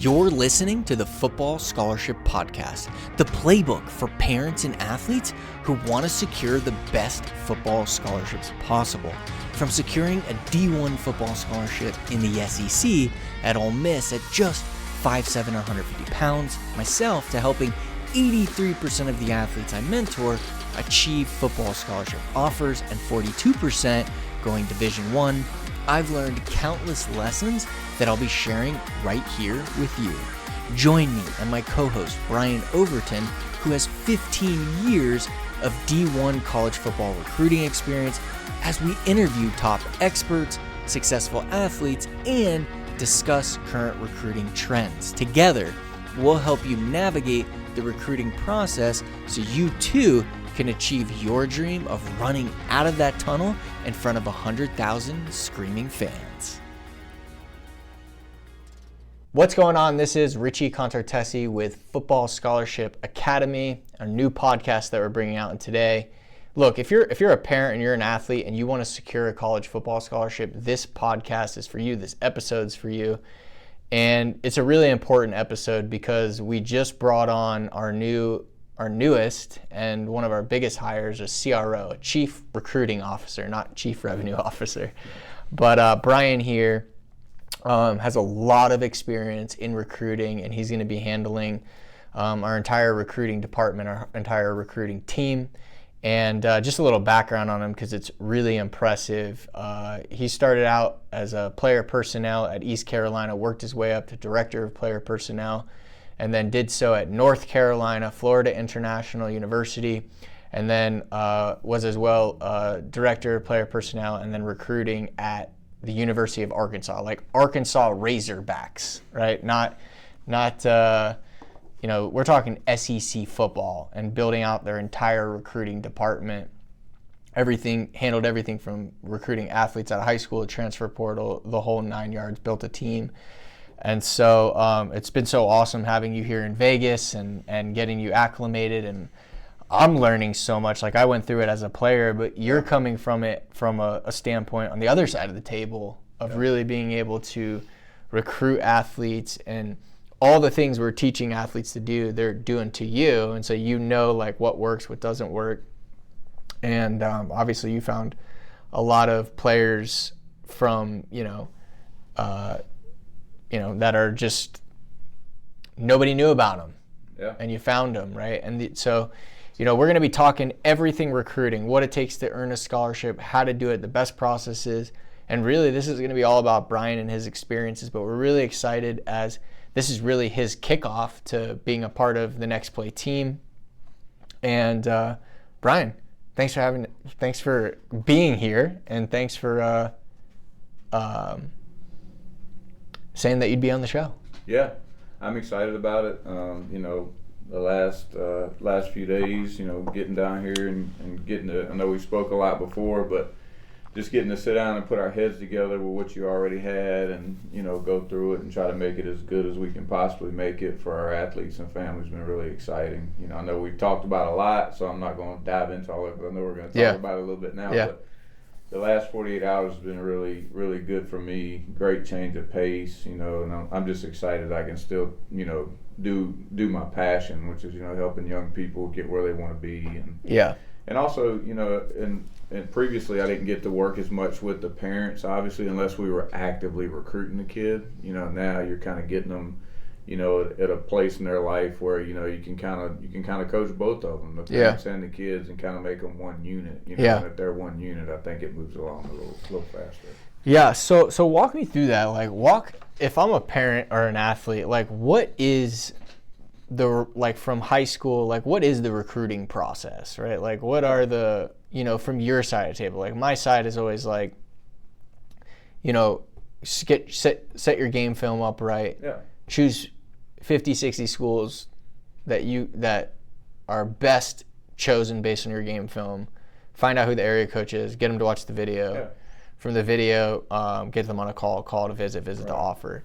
You're listening to the Football Scholarship Podcast, the playbook for parents and athletes who want to secure the best football scholarships possible. From securing a D1 football scholarship in the SEC at Ole Miss at just 5'7", 150 pounds, myself, to helping 83% of the athletes I mentor achieve football scholarship offers and 42% going Division I, I've learned countless lessons that I'll be sharing right here with you. Join me and my co-host Brian Overton, who has 15 years of D1 college football recruiting experience, as we interview top experts, successful athletes, and discuss current recruiting trends. Together, we'll help you navigate the recruiting process so you too can achieve your dream of running out of that tunnel in front of 100,000 screaming fans. What's going on? This is Richie Contartesi with Football Scholarship Academy, a new podcast that we're bringing out today. Look, if you're a parent and you're an athlete and you want to secure a college football scholarship, this podcast is for you. This episode's for you. And it's a really important episode because we just brought on our newest and one of our biggest hires, a CRO, a Chief Recruiting Officer, not Chief Revenue Officer. But Brian here has a lot of experience in recruiting, and he's going to be handling our entire recruiting department, our entire recruiting team. And just a little background on him because it's really impressive. He started out as a player personnel at East Carolina, worked his way up to Director of Player Personnel, and then did so at North Carolina, Florida International University, and then was as well Director of Player Personnel and then recruiting at the University of Arkansas, like Arkansas Razorbacks, right? Not we're talking SEC football and building out their entire recruiting department. Handled everything from recruiting athletes out of high school, transfer portal, the whole 9 yards, built a team. And so it's been so awesome having you here in Vegas and getting you acclimated. And I'm learning so much. Like, I went through it as a player, but you're coming from it from a standpoint on the other side of the table of really being able to recruit athletes, and all the things we're teaching athletes to do, they're doing to you. And so like what works, what doesn't work. And obviously you found a lot of players from, that are just, nobody knew about them. Yeah. And you found them, right? And so, we're going to be talking everything recruiting, what it takes to earn a scholarship, how to do it, the best processes. And really, this is going to be all about Brian and his experiences, but we're really excited as this is really his kickoff to being a part of the Next Play team. And Brian, thanks for being here, and thanks for saying that you'd be on the show. Yeah, I'm excited about it. The last few days, getting down here and getting to, I know we spoke a lot before, but just getting to sit down and put our heads together with what you already had and, go through it and try to make it as good as we can possibly make it for our athletes and families has been really exciting. I know we've talked about a lot, so I'm not going to dive into all of it, but I know we're going to talk about it a little bit now. Yeah. But the last 48 hours has been really, really good for me. Great change of pace, and I'm just excited I can still, do my passion, which is, helping young people get where they want to be. And also, and previously I didn't get to work as much with the parents, obviously, unless we were actively recruiting the kid. Now you're kind of getting them, at a place in their life where, you can kind of coach both of them, the parents and the kids, and kind of make them one unit. And if they're one unit, I think it moves along a little faster. Yeah. So walk me through that. If I'm a parent or an athlete, what is from high school, what is the recruiting process, right? What are the, from your side of the table? My side is always set your game film up right. Yeah. Choose 50, 60 schools that are best chosen based on your game film. Find out who the area coach is, get them to watch the video. Yeah. From the video, get them on a call to visit to offer.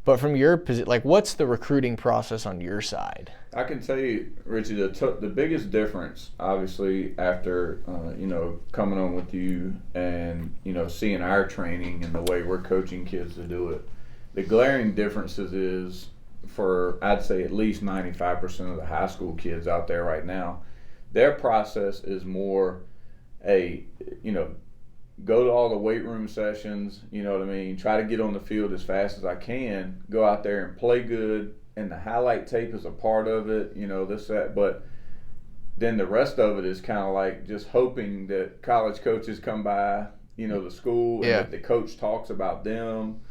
But from your position, what's the recruiting process on your side? I can tell you, Richie, the biggest difference, obviously, after coming on with you and seeing our training and the way we're coaching kids to do it, the glaring differences is for I'd say at least 95% of the high school kids out there right now, their process is more go to all the weight room sessions, try to get on the field as fast as I can, go out there and play good, and the highlight tape is a part of it, this, that, but then the rest of it is kind of like just hoping that college coaches come by, the school, and that the coach talks about them,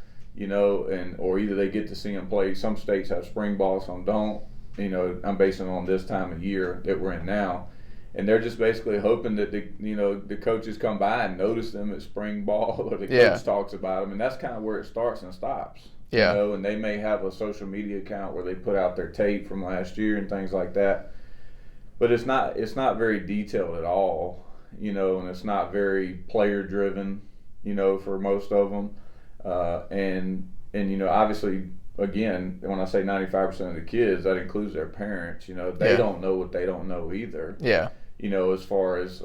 or either they get to see them play. Some states have spring ball, some don't. I'm basing it on this time of year that we're in now. And they're just basically hoping that the coaches come by and notice them at spring ball, or the coach talks about them, and that's kind of where it starts and stops. And they may have a social media account where they put out their tape from last year and things like that, but it's not very detailed at all, and it's not very player driven, for most of them, and obviously. Again, when I say 95% of the kids, that includes their parents. They don't know what they don't know either. Yeah. As far as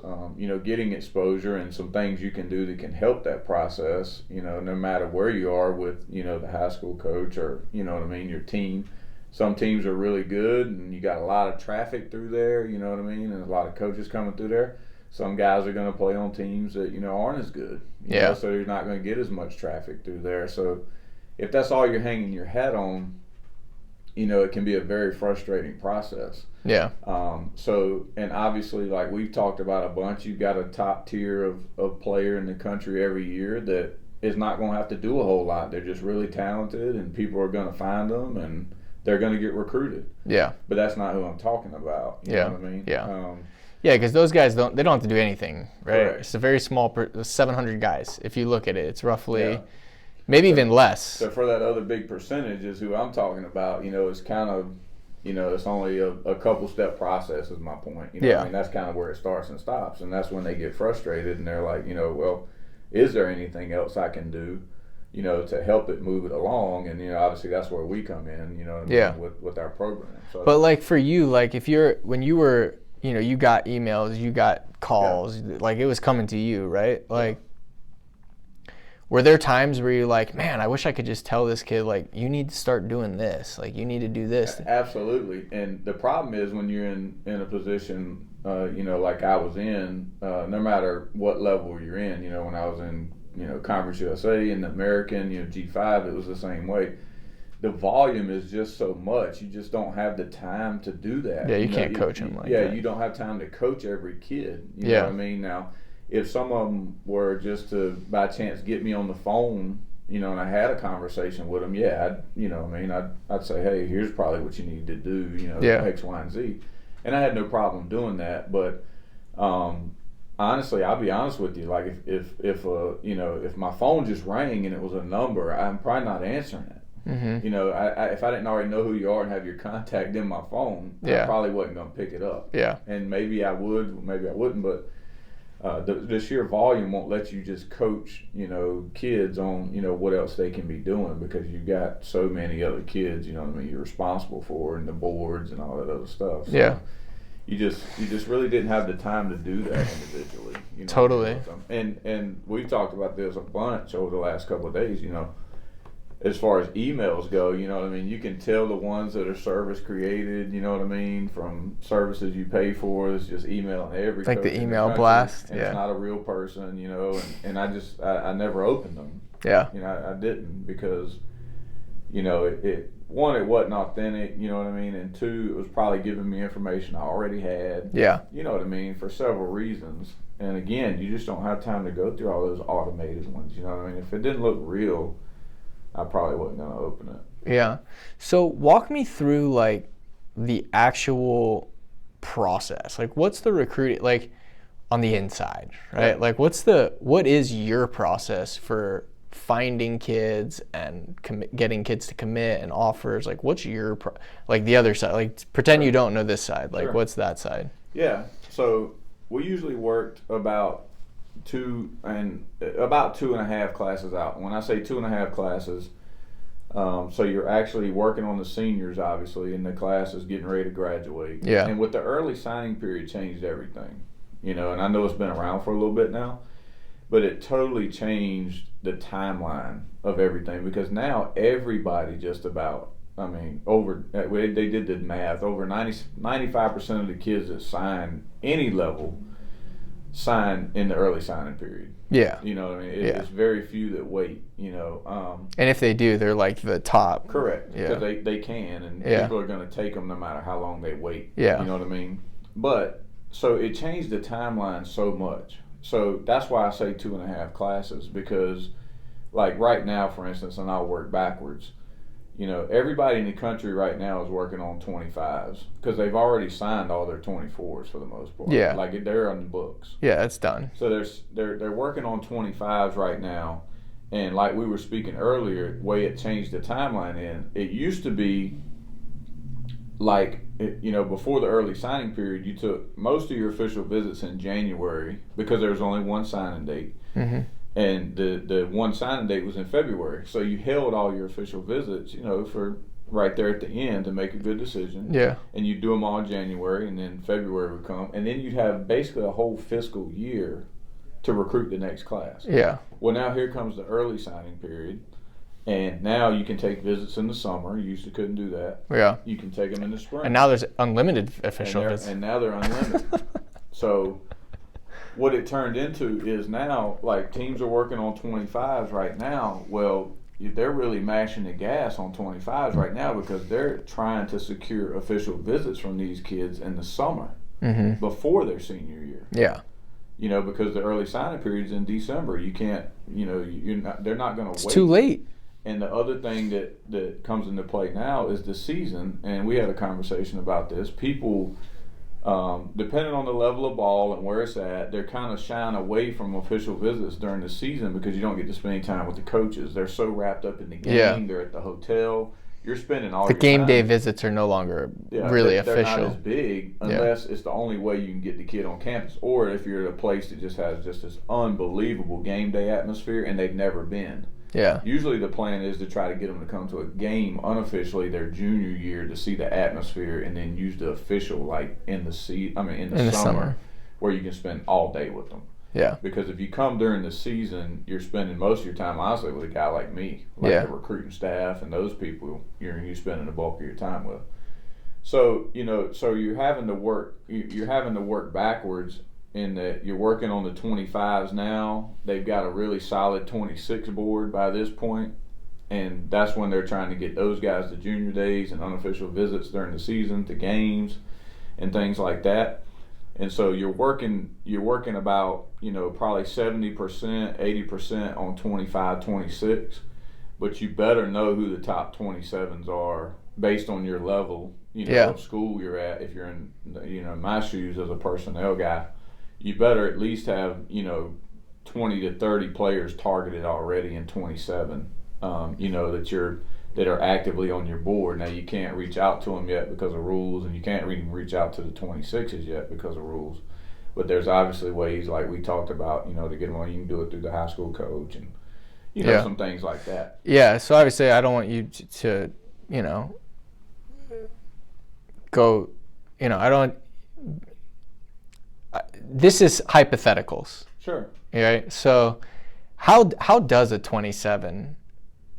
getting exposure and some things you can do that can help that process. No matter where you are with the high school coach or your team. Some teams are really good and you got a lot of traffic through there. And a lot of coaches coming through there. Some guys are going to play on teams that aren't as good. So you're not going to get as much traffic through there. So if that's all you're hanging your hat on, it can be a very frustrating process. Yeah. And obviously, like we've talked about a bunch, you've got a top tier of player in the country every year that is not going to have to do a whole lot. They're just really talented, and people are going to find them, and they're going to get recruited. Yeah. But that's not who I'm talking about. You know what I mean? Yeah. Yeah, because those guys don't have to do anything, right? Correct. It's a very small 700 guys. If you look at it, it's roughly. Yeah. Maybe even less. So for that other big percentage is who I'm talking about, it's kind of, it's only a couple step process is my point. That's kind of where it starts and stops. And that's when they get frustrated and they're like, well, is there anything else I can do, to help it move it along? And, obviously that's where we come in, with our program. So, but like for you, like when you were, you got emails, you got calls, like it was coming to you, right? Like, were there times where you're like, man, I wish I could just tell this kid, like, you need to start doing this. Like, you need to do this. Absolutely. And the problem is when you're in a position, like I was in, no matter what level you're in, when I was in, Conference USA and the American, G5, it was the same way. The volume is just so much. You just don't have the time to do that. Yeah, you can't coach them like that. Yeah, you don't have time to coach every kid. You know what I mean? Now, if some of them were just to, by chance, get me on the phone, and I had a conversation with them, I'd say, hey, here's probably what you need to do, X, Y, and Z. And I had no problem doing that. But honestly, I'll be honest with you, like if my phone just rang and it was a number, I'm probably not answering it. Mm-hmm. If I didn't already know who you are and have your contact in my phone, I probably wasn't going to pick it up. Yeah. And maybe I would, maybe I wouldn't, but the sheer volume won't let you just coach, kids on, what else they can be doing, because you've got so many other kids, you're responsible for, and the boards and all that other stuff. So yeah. You just really didn't have the time to do that individually. Totally. And we've talked about this a bunch over the last couple of days, as far as emails go, you can tell the ones that are service created, from services you pay for. It's just emailing every like the email blast. And it's not a real person, and I never opened them. Yeah. I didn't because, it one, it wasn't authentic, and two, it was probably giving me information I already had. Yeah. For several reasons. And again, you just don't have time to go through all those automated ones, If it didn't look real, I probably wasn't going to open it. Yeah. So walk me through like the actual process. Like what's the recruiting, like on the inside, right? Yeah. Like what is your process for finding kids and getting kids to commit and offers? Like what's your, like the other side, like pretend you don't know this side. Like what's that side? Yeah. So we usually worked about 2.5 classes out. When I say 2.5 classes, so you're actually working on the seniors, obviously, and the class is getting ready to graduate. Yeah. And with the early signing period changed everything, and I know it's been around for a little bit now, but it totally changed the timeline of everything, because now everybody just about I mean, they did the math. Over 95% of the kids that sign any level sign in the early signing period. Yeah. You know what I mean? It's very few that wait, you know. And if they do, they're like the top. Correct. Yeah. Because they can, and people are going to take them no matter how long they wait. Yeah. You know what I mean? But, so it changed the timeline so much. So that's why I say 2.5 classes, because like right now, for instance, and I'll work backwards, you know, everybody in the country right now is working on 25s because they've already signed all their 24s for the most part. Yeah. Like they're on the books. Yeah, it's done. So they're working on 25s right now. And like we were speaking earlier, the way it changed the timeline it used to be like, you know, before the early signing period, you took most of your official visits in January because there was only one signing date. Mm-hmm. And the one signing date was in February. So you held all your official visits, you know, for right there at the end to make a good decision. Yeah. And you'd do them all in January, and then February would come. And then you'd have basically a whole fiscal year to recruit the next class. Yeah. Well, now here comes the early signing period. And now you can take visits in the summer. You used to couldn't do that. Yeah. You can take them in the spring. And now there's unlimited official visits. And now they're unlimited. So what it turned into is now, like, teams are working on 25s right now. Well, they're really mashing the gas on 25s right now because they're trying to secure official visits from these kids in the summer before their senior year. Yeah. You know, because the early signing period's in December. You can't, you know, they're not going to wait. It's too late. And the other thing that comes into play now is the season, and we had a conversation about this. People, depending on the level of ball and where it's at, they're kind of shying away from official visits during the season because you don't get to spend time with the coaches. They're so wrapped up in the game. Yeah. They're at the hotel. You're spending all The your game time. day visits are no longer really they're official. not as big unless it's the only way you can get the kid on campus, or if you're at a place that just has just this unbelievable game day atmosphere and they've never been. Yeah. Usually the plan is to try to get them to come to a game unofficially their junior year to see the atmosphere, and then use the official like in the summer where you can spend all day with them. Yeah. Because if you come during the season, you're spending most of your time honestly with a guy like me, like the recruiting staff and those people you're spending the bulk of your time with. So, you know, you're having to work backwards in that you're working on the 25s now. They've got a really solid 26 board by this point, and that's when they're trying to get those guys to junior days and unofficial visits during the season, to games and things like that. And so you're working about, you know, probably 70%, 80% on 25, 26, but you better know who the top 27s are based on your level, you know, of school you're at. If you're in, you know, my shoes as a personnel guy, you better at least have, you know, 20 to 30 players targeted already in 27, you know, that are actively on your board. Now, you can't reach out to them yet because of rules, and you can't even reach out to the 26s yet because of rules. But there's obviously ways, like we talked about, you know, to get them on. You can do it through the high school coach and, you know, some things like that. Yeah, so obviously I don't want you to you know, go, you know, I don't. This is hypotheticals. Sure. Right. So, how does a 27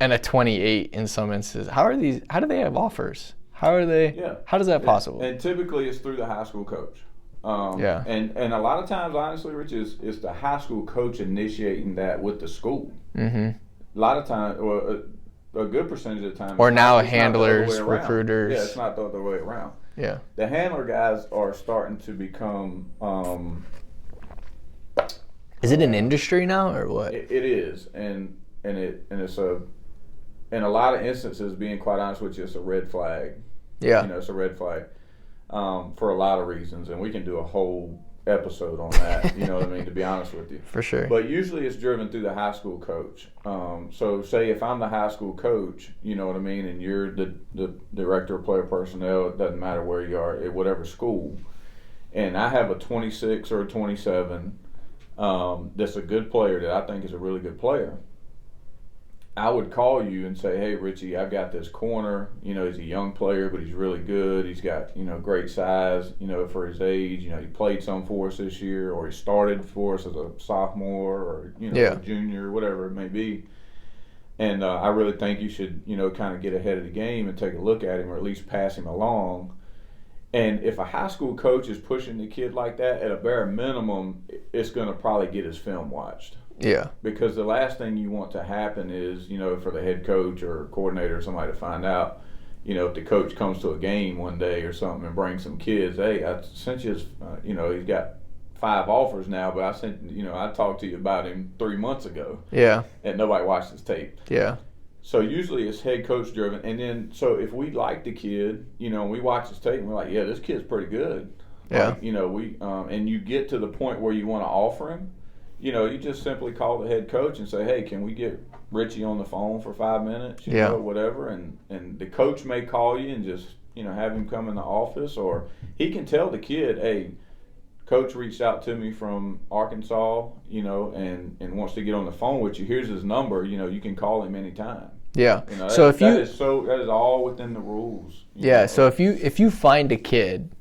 and a 28 in some instances? How do they have offers? How are they? Yeah. How is that possible? And typically it's through the high school coach. Yeah. And a lot of times, honestly, Rich, it's the high school coach initiating that with the school. Mm-hmm. A lot of times, or a good percentage of the time. Or now it's handlers, not the other way around. recruiters. Yeah, it's not the other way around. Yeah. The handler guys are starting to become. Is it an industry now or what? It is, and it's in a lot of instances, being quite honest with you, it's a red flag. Yeah. You know, it's a red flag for a lot of reasons, and we can do a whole episode on that. You know what I mean? To be honest with you. For sure. But usually it's driven through the high school coach. So say if I'm the high school coach, you know what I mean, and you're the director of player personnel, it doesn't matter where you are at whatever school, and I have a 26 or a 27 that's a good player that I think is a really good player, I would call you and say, hey, Richie, I've got this corner. You know, he's a young player, but he's really good. He's got, you know, great size, you know, for his age. You know, he played some for us this year, or he started for us as a sophomore or, you know, a junior, whatever it may be. And I really think you should, kind of get ahead of the game and take a look at him, or at least pass him along. And if a high school coach is pushing the kid like that, at a bare minimum, it's going to probably get his film watched. Yeah. Because the last thing you want to happen is, for the head coach or coordinator or somebody to find out, if the coach comes to a game one day or something and brings some kids, hey, I sent you his, he's got 5 offers now, but I talked to you about him 3 months ago. Yeah. And nobody watched his tape. Yeah. So usually it's head coach driven, and then so if we like the kid, we watch his tape and we're like, yeah, this kid's pretty good. Yeah. Like, and you get to the point where you want to offer him, you just simply call the head coach and say, hey, can we get Richie on the phone for 5 minutes? Whatever, and the coach may call you and just have him come in the office, or he can tell the kid, hey, coach reached out to me from Arkansas, and wants to get on the phone with you. Here's his number. You can call him anytime. Yeah. That is all within the rules. Yeah. So if you find a kid,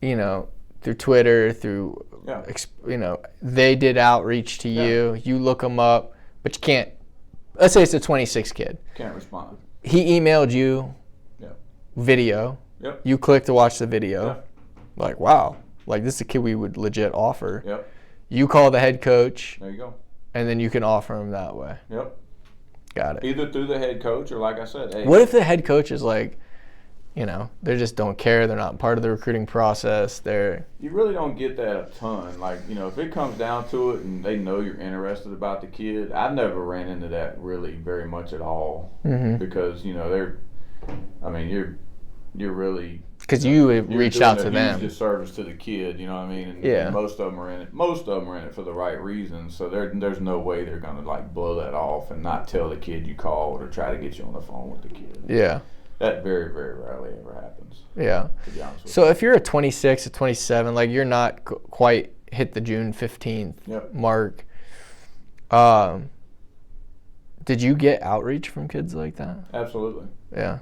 through Twitter, through they did outreach to you. You look them up, but you can't. Let's say it's a 26 kid. Can't respond. He emailed you. Video. Yep. You click to watch the video. Yep. Like, wow. Like, this is a kid we would legit offer. Yep. You call the head coach. There you go. And then you can offer him that way. Yep. Got it. Either through the head coach or, like I said, hey. What if the head coach is like, they just don't care. They're not part of the recruiting process. You really don't get that a ton. Like, if it comes down to it and they know you're interested about the kid, I've never ran into that really very much at all. Mm-hmm. Because, you're really... Because you reached out to them. Huge disservice to the kid, And, yeah. And most of them are in it. Most of them are in it for the right reasons. So there's no way they're gonna blow that off and not tell the kid you called or try to get you on the phone with the kid. Yeah. That very, very rarely ever happens. Yeah. To be honest with so if you're a 26 or 27, like you're not quite hit the June 15th mark. Did you get outreach from kids like that? Absolutely. Yeah.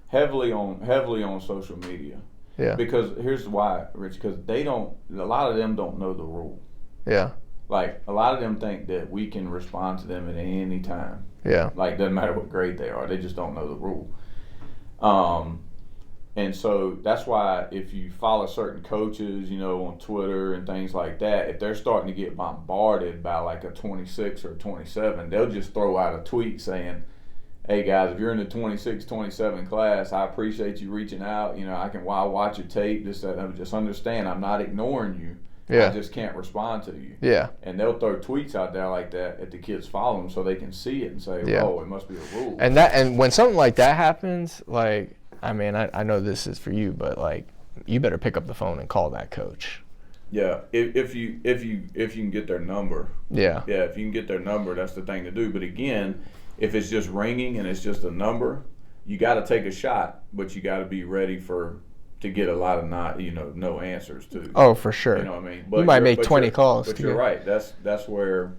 Heavily on social media. Yeah. Because here's why, Rich. Because a lot of them don't know the rule. Yeah. Like, a lot of them think that we can respond to them at any time. Yeah. Like, doesn't matter what grade they are. They just don't know the rule. And so that's why if you follow certain coaches, on Twitter and things like that, if they're starting to get bombarded by like a 26 or 27, they'll just throw out a tweet saying, hey guys, if you're in the 26, 27 class, I appreciate you reaching out. I'll watch your tape. Just understand, I'm not ignoring you. Yeah. I just can't respond to you. Yeah. And they'll throw tweets out there like that if the kids follow them so they can see it and say, oh, it must be a rule. And when something like that happens, like, I know this is for you, but like, you better pick up the phone and call that coach. Yeah, if you can get their number. Yeah. Yeah, if you can get their number, that's the thing to do. But again, if it's just ringing and it's just a number, you got to take a shot, but you got to be ready to get a lot of no answers too. Oh, for sure. You know what I mean? But you might make 20 calls. But you're right. That's where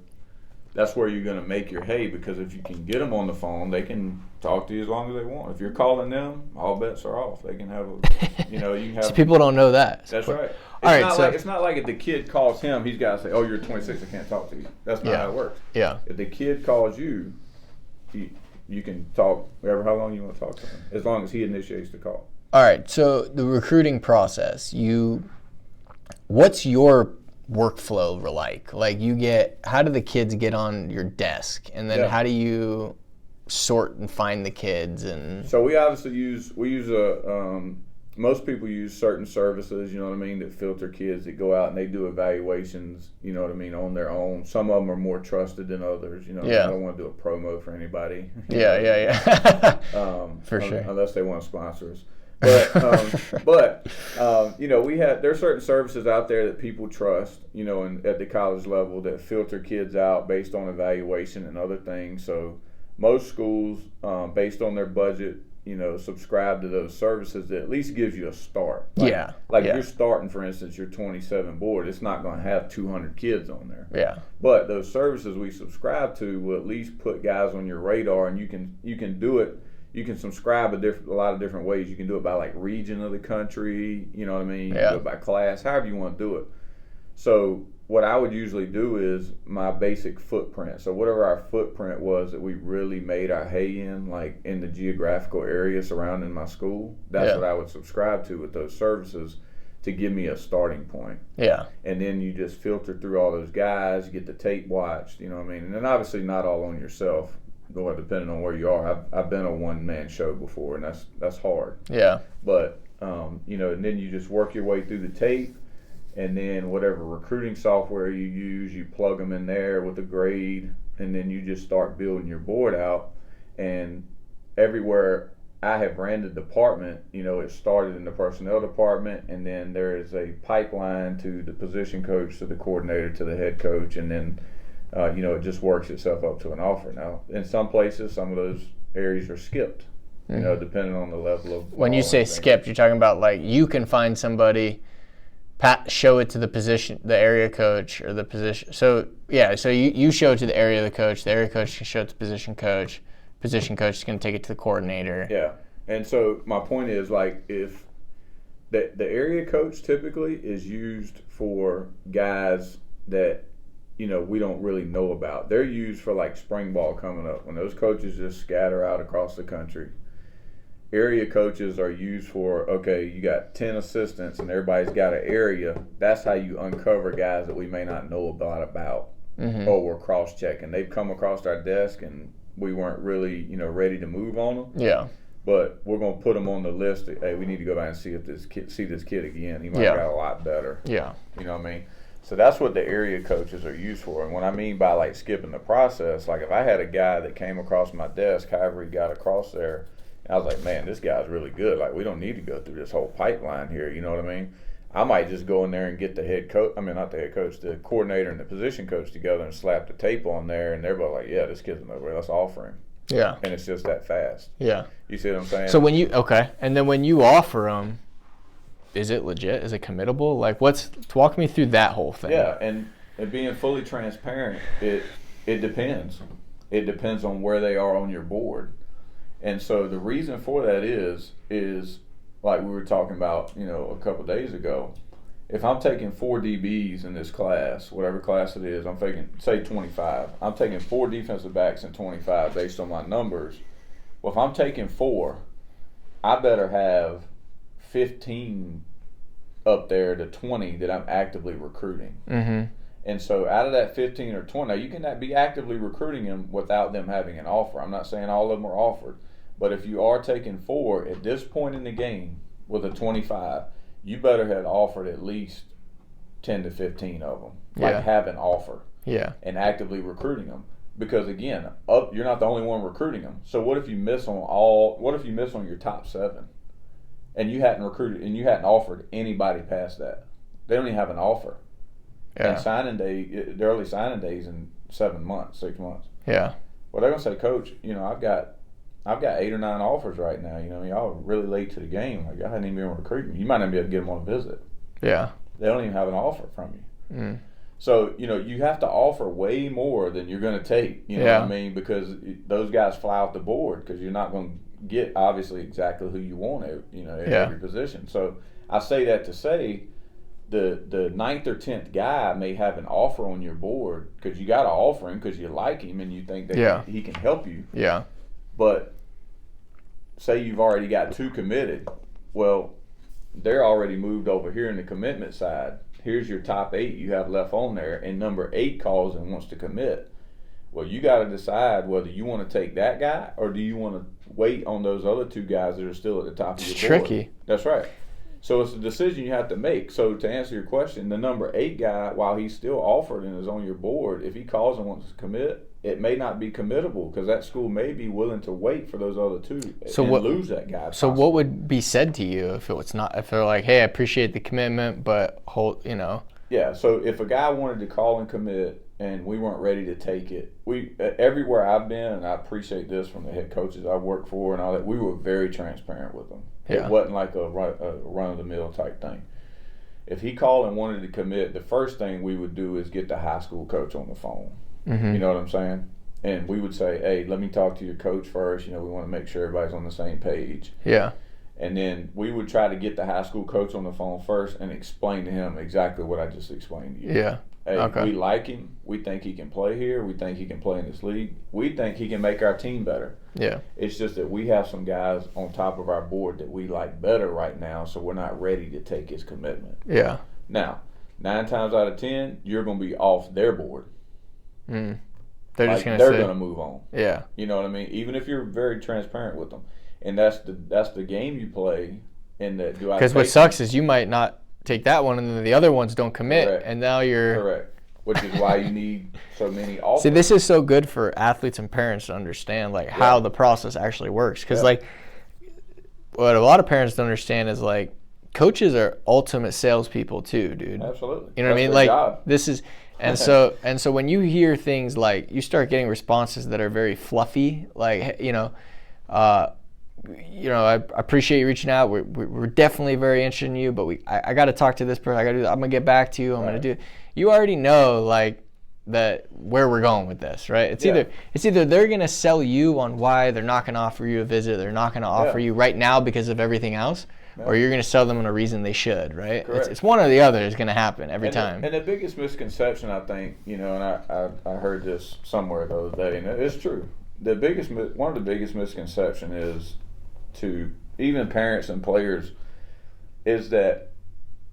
you're going to make your hay, because if you can get them on the phone, they can talk to you as long as they want. If you're calling them, all bets are off. They can have you can have. See, people don't know that. That's right. It's not like if the kid calls him, he's got to say, "Oh, you're 26. I can't talk to you." That's not how it works. Yeah. If the kid calls you, you can talk how long you want to talk to him, as long as he initiates the call. All right. So the recruiting process, what's your workflow like? Like, how do the kids get on your desk, and then how do you sort and find the kids? And so we obviously use most people use certain services, that filter kids that go out and they do evaluations, on their own. Some of them are more trusted than others, I don't want to do a promo for anybody. For sure. Unless they want to sponsor us. But there's certain services out there that people trust, at the college level, that filter kids out based on evaluation and other things. So most schools, based on their budget, subscribe to those services that at least gives you a start. If you're starting, for instance, your 27 board, it's not going to have 200 kids on there. Yeah. But those services we subscribe to will at least put guys on your radar, and you can do it. You can subscribe a lot of different ways. You can do it by region of the country. You know what I mean? You can do it by class, however you want to do it. So what I would usually do is my basic footprint. So whatever our footprint was that we really made our hay in, like in the geographical area surrounding my school, that's what I would subscribe to with those services to give me a starting point. Yeah. And then you just filter through all those guys, get the tape watched, you know what I mean? And then obviously not all on yourself, depending on where you are. I've been a one-man show before, and that's hard. Yeah. But, you know, and then you just work your way through the tape. And then whatever recruiting software you use, you plug them in there with a grade, and then you just start building your board out. And everywhere I have ran the department, you know, it started in the personnel department, and then there is a pipeline to the position coach, to the coordinator, to the head coach, and then, you know, it just works itself up to an offer. Now, in some places, some of those areas are skipped, you know, depending on the level of. When you say skipped, you're talking about like you can find somebody, show it to the area coach or the position. So yeah, so you show it to the area coach can show it to the position coach is going to take it to the coordinator. Yeah, and so my point is, like, if the area coach typically is used for guys that, you know, we don't really know about. They're used for like spring ball coming up, when those coaches just scatter out across the country. Area coaches are used for, okay, you got 10 assistants and everybody's got an area. That's how you uncover guys that we may not know about. Or we're cross-checking. They've come across our desk and we weren't really, you know, ready to move on them. Yeah. But we're going to put them on the list. Hey, we need to go back and see this kid again. He might have got a lot better. Yeah. You know what I mean? So that's what the area coaches are used for. And what I mean by like skipping the process, like if I had a guy that came across my desk, however he got across there, I was like, man, this guy's really good. Like, we don't need to go through this whole pipeline here. You know what I mean? I might just go in there and get the head coach. I mean, not the head coach, the coordinator and the position coach together and slap the tape on there. And they're both like, yeah, this kid's over. Let's offer him. Yeah. And it's just that fast. Yeah. You see what I'm saying? So and then when you offer them, is it legit? Is it committable? Like, walk me through that whole thing. Yeah. And being fully transparent, it depends. It depends on where they are on your board. And so the reason for that is like we were talking about, you know, a couple of days ago. If I'm taking 4 DBs in this class, whatever class it is, I'm taking, say 25. I'm taking 4 defensive backs in 25 based on my numbers. Well, if I'm taking 4, I better have 15 up there to 20 that I'm actively recruiting. And so out of that 15 or 20, now you can be actively recruiting them without them having an offer. I'm not saying all of them are offered. But if you are taking 4 at this point in the game with a 25, you better have offered at least 10 to 15 of them. Like, have an offer. Yeah. And actively recruiting them. Because again, you're not the only one recruiting them. So what if you miss on your top 7 and you hadn't recruited and you hadn't offered anybody past that? They don't even have an offer. Yeah. And signing day, the early signing days in 7 months, 6 months. Yeah. Well, they're gonna say, Coach, you know, I've got 8 or 9 offers right now. You know, y'all are really late to the game. Like, I hadn't even been able to recruit me. You might not be able to get them on a visit. Yeah. They don't even have an offer from you. So, you know, you have to offer way more than you're going to take. You know what I mean? Because those guys fly off the board because you're not going to get, obviously, exactly who you want, you know, in every position. So I say that to say the 9th or 10th guy may have an offer on your board because you got to offer him because you like him and you think that he can help you. Yeah. But say you've already got 2 committed. Well, they're already moved over here in the commitment side. Here's your top 8 you have left on there, and number 8 calls and wants to commit. Well, you got to decide whether you want to take that guy or do you want to wait on those other 2 guys that are still at the top of your board. It's tricky. That's right. So it's a decision you have to make. So to answer your question, the number 8 guy, while he's still offered and is on your board, if he calls and wants to commit, it may not be committable because that school may be willing to wait for those other 2 lose that guy. So what would be said to you if they're like, hey, I appreciate the commitment, but hold, you know? Yeah. So if a guy wanted to call and commit and we weren't ready to take it, everywhere I've been, and I appreciate this from the head coaches I worked for and all that, we were very transparent with them. Yeah. It wasn't like a run-of-the-mill type thing. If he called and wanted to commit, the first thing we would do is get the high school coach on the phone. You know what I'm saying? And we would say, hey, let me talk to your coach first. You know, we want to make sure everybody's on the same page. Yeah. And then we would try to get the high school coach on the phone first and explain to him exactly what I just explained to you. Yeah. Hey, Okay. we like him. We think he can play here. We think he can play in this league. We think he can make our team better. Yeah. It's just that we have some guys on top of our board that we like better right now, so we're not ready to take his commitment. Yeah. Now, 9 times out of 10, you're going to be off their board. They're just going to move on. Yeah. You know what I mean? Even if you're very transparent with them, and that's the game you play. In that, because what sucks is you might not take that one, and then the other ones don't commit, Correct. And now you're correct. Which is why you need so many offers. See, this is so good for athletes and parents to understand like how the process actually works, because like what a lot of parents don't understand is like coaches are ultimate salespeople too, dude. Absolutely. You know what I mean? Like this is, and so when you hear things like you start getting responses that are very fluffy, like I appreciate you reaching out. We're definitely very interested in you, but I got to talk to this person. I got to do that. I'm gonna get back to you. I'm gonna do. You already know like that where we're going with this, right? It's either they're gonna sell you on why they're not gonna offer you a visit, they're not gonna offer you right now because of everything else, or you're gonna sell them on a reason they should, right? It's one or the other is gonna happen every time. And the biggest misconception, I think, and I heard this somewhere the other day, and it's true. One of the biggest misconceptions is to even parents and players is that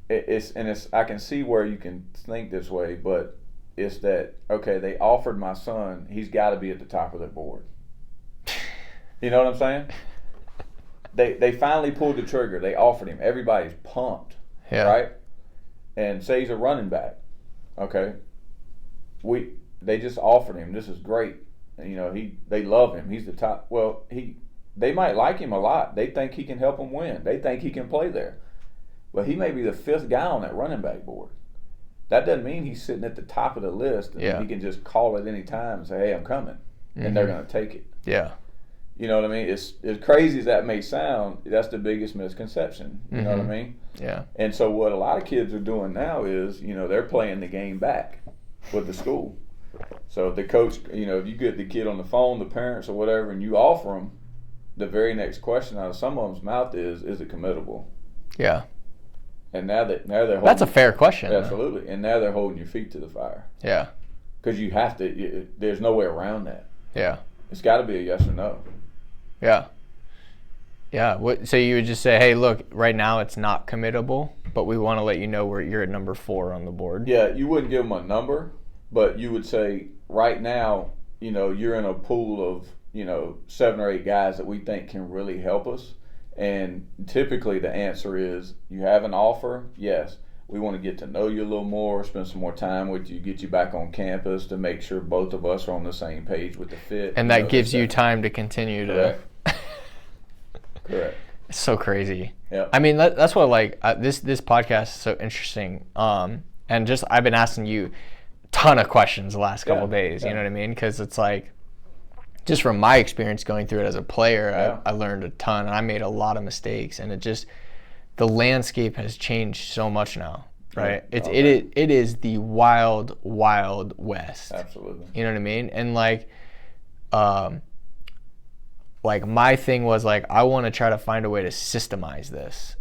I can see where you can think this way, but it's that, okay, they offered my son, he's got to be at the top of their board. You know what I'm saying? They finally pulled the trigger. They offered him. Everybody's pumped, right? And say he's a running back, okay? They just offered him. This is great. They love him. He's the top. Well, they might like him a lot. They think he can help them win. They think he can play there. But he may be the 5th guy on that running back board. That doesn't mean he's sitting at the top of the list and he can just call at any time and say, hey, I'm coming. And they're going to take it. Yeah. You know what I mean? It's as crazy as that may sound, that's the biggest misconception. You know what I mean? Yeah. And so what a lot of kids are doing now is, they're playing the game back with the school. So if the coach, if you get the kid on the phone, the parents or whatever, and you offer them, the very next question out of some of them's mouth is it committable? Yeah. And now they're holding, that's a fair question. Absolutely. Though. And now they're holding your feet to the fire. Yeah. Because you have to. There's no way around that. Yeah. It's got to be a yes or no. Yeah. Yeah. So you would just say, hey, look, right now it's not committable, but we want to let you know where you're at number 4 on the board. Yeah. You wouldn't give them a number, but you would say right now, you're in a pool of 7 or 8 guys that we think can really help us. And typically the answer is, you have an offer? Yes. We want to get to know you a little more, spend some more time with you, get you back on campus to make sure both of us are on the same page with the fit. And that gives you time to continue to... Correct. It's so crazy. Yeah. I mean, that's what this podcast is so interesting. And just I've been asking you a ton of questions the last couple of days. You know what I mean? Because it's like, just from my experience going through it as a player, I learned a ton, and I made a lot of mistakes, and the landscape has changed so much now, right? It is the wild, wild west. Absolutely. You know what I mean? And my thing was I want to try to find a way to systemize this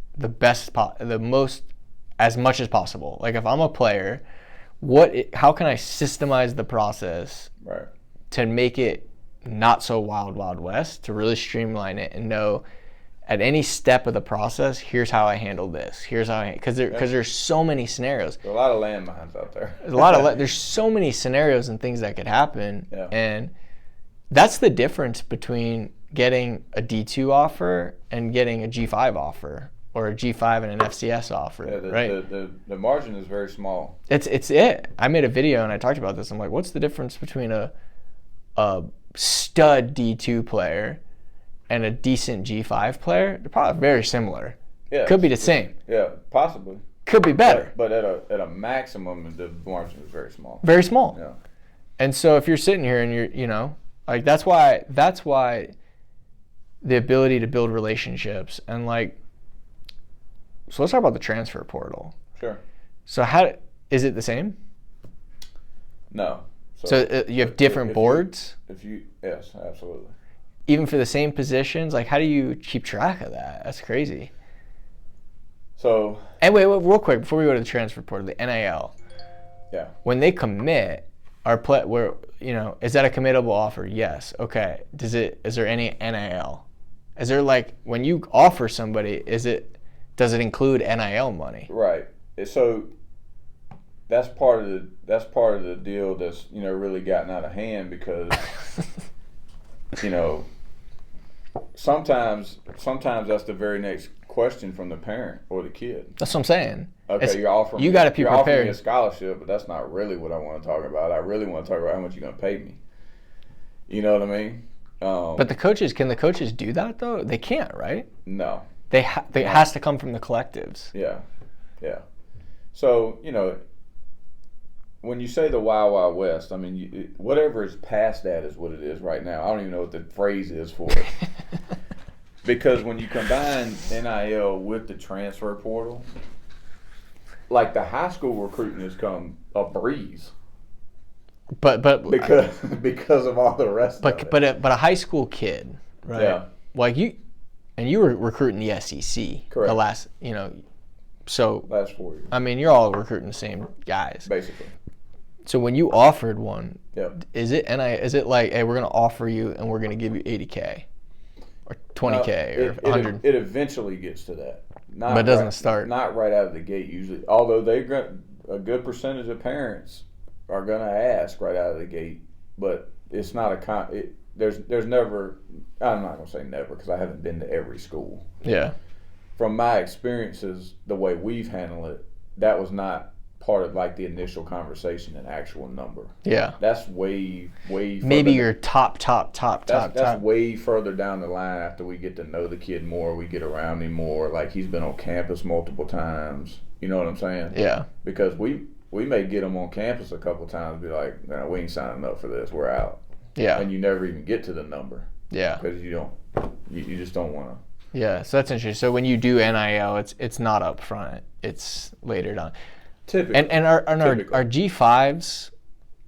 as much as possible. Like if I'm a player, how can I systemize the process to make it not so wild, wild west, to really streamline it and know at any step of the process, here's how I handle this. Here's how because there's so many scenarios. There's a lot of landmines out there. There's so many scenarios and things that could happen. Yeah. And that's the difference between getting a D2 offer and getting a G5 offer, or a G5 and an FCS offer, right? The margin is very small. It's I made a video and I talked about this. I'm like, what's the difference between a stud D2 player and a decent G5 player? They're probably very similar. Yeah, could be the same. Yeah, possibly. Could be better. But at a maximum, the margin is very small. Very small. Yeah. And so if you're sitting here and you're, that's why the ability to build relationships and so let's talk about the transfer portal. Sure. So is it the same? No. So you have different boards? Yes, absolutely. Even for the same positions? How do you keep track of that? That's crazy. So. And wait, real quick, before we go to the transfer portal, the NIL. Yeah. When they commit, is that a committable offer? Yes. Okay. Is there any NIL? Is there, like, when you offer somebody, does it include NIL money? Right. So that's part of the deal that's, really gotten out of hand because sometimes that's the very next question from the parent or the kid. That's what I'm saying. Okay, you're offering you got to be prepared. Offering me a scholarship, but that's not really what I want to talk about. I really want to talk about how much you're going to pay me. You know what I mean? But can the coaches do that though? They can't, right? No. It has to come from the collectives. Yeah. So, when you say the Wild Wild West, I mean, whatever is past that is what it is right now. I don't even know what the phrase is for it. Because when you combine NIL with the transfer portal, like the high school recruiting has come a breeze. But because of all the rest of it. But a high school kid, right? Yeah. Like you were recruiting the SEC. Correct. The last, so last 4 years. I mean, you're all recruiting the same guys. Basically. So when you offered one, Yep. Is it like, hey, we're going to offer you and we're going to give you $80K or $20K or $100? It eventually gets to that. But it doesn't start. Not right out of the gate usually. Although a good percentage of parents are going to ask right out of the gate, but it's not there's never, I'm not going to say never because I haven't been to every school. Yeah. From my experiences, the way we've handled it, that was not part of like the initial conversation and actual number. Yeah. That's way maybe your top. That's way further down the line after we get to know the kid more, we get around him more, like he's been on campus multiple times. You know what I'm saying? Yeah. Because we may get him on campus a couple times and be like, no, we ain't signing up for this, we're out. Yeah. And you never even get to the number. Yeah. Because you just don't want to. Yeah, so that's interesting. So when you do NIL, it's not up front; it's later down. Typically. And our G5s,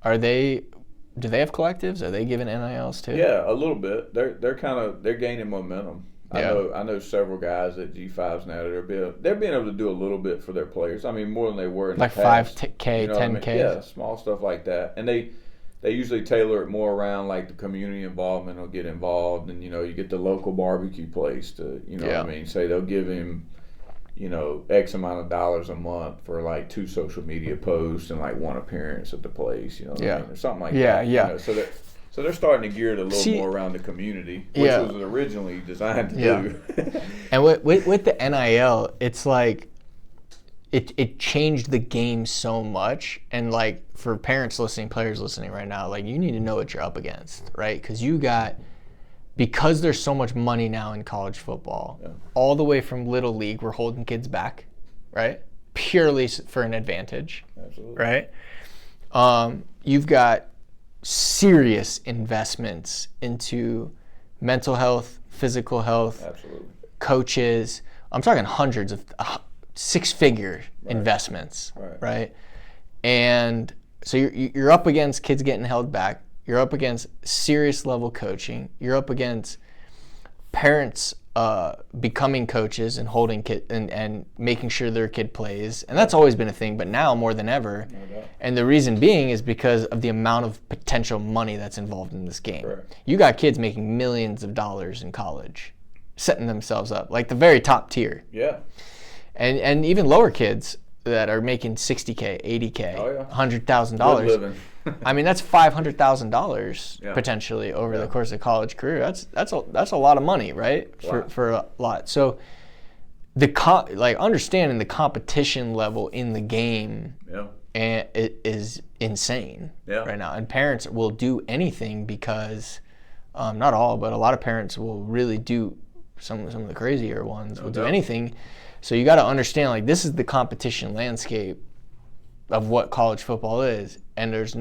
do they have collectives? Are they giving NILs too? Yeah, a little bit. They're gaining momentum. Yeah. I know several guys at G5s now that they're being able to do a little bit for their players. I mean, more than they were in like the past. 5K, 10K. I mean? Yeah, small stuff like that. And they usually tailor it more around like the community involvement will get involved, and you get the local barbecue place to what I mean. Say they'll give him X amount of dollars a month for like 2 social media posts and like 1 appearance at the place. What I mean? Or something like that. Yeah. So they're starting to gear it a little more around the community, which was originally designed to do. And with the NIL, it's like it changed the game so much. And like for parents listening, players listening right now, like you need to know what you're up against, right? Because there's so much money now in college football, all the way from Little League, we're holding kids back, right? Purely for an advantage. Absolutely. Right? You've got serious investments into mental health, physical health, Absolutely. Coaches. I'm talking hundreds of 6-figure investments, right? And so you're up against kids getting held back. You're up against serious level coaching. You're up against parents becoming coaches and holding kid and making sure their kid plays. And that's always been a thing, but now more than ever. And the reason being is because of the amount of potential money that's involved in this game. Correct. You got kids making millions of dollars in college, setting themselves up, like the very top tier. Yeah. And even lower kids that are making $60K, $80K, $100,000. Good living. I mean, that's $500,000 potentially over the course of college career. That's a lot of money, right? For a lot. So understanding the competition level in the game and it is insane right now. And parents will do anything because not all, but a lot of parents will really do some of the crazier ones will do anything. So you got to understand, like, this is the competition landscape of what college football is, and there's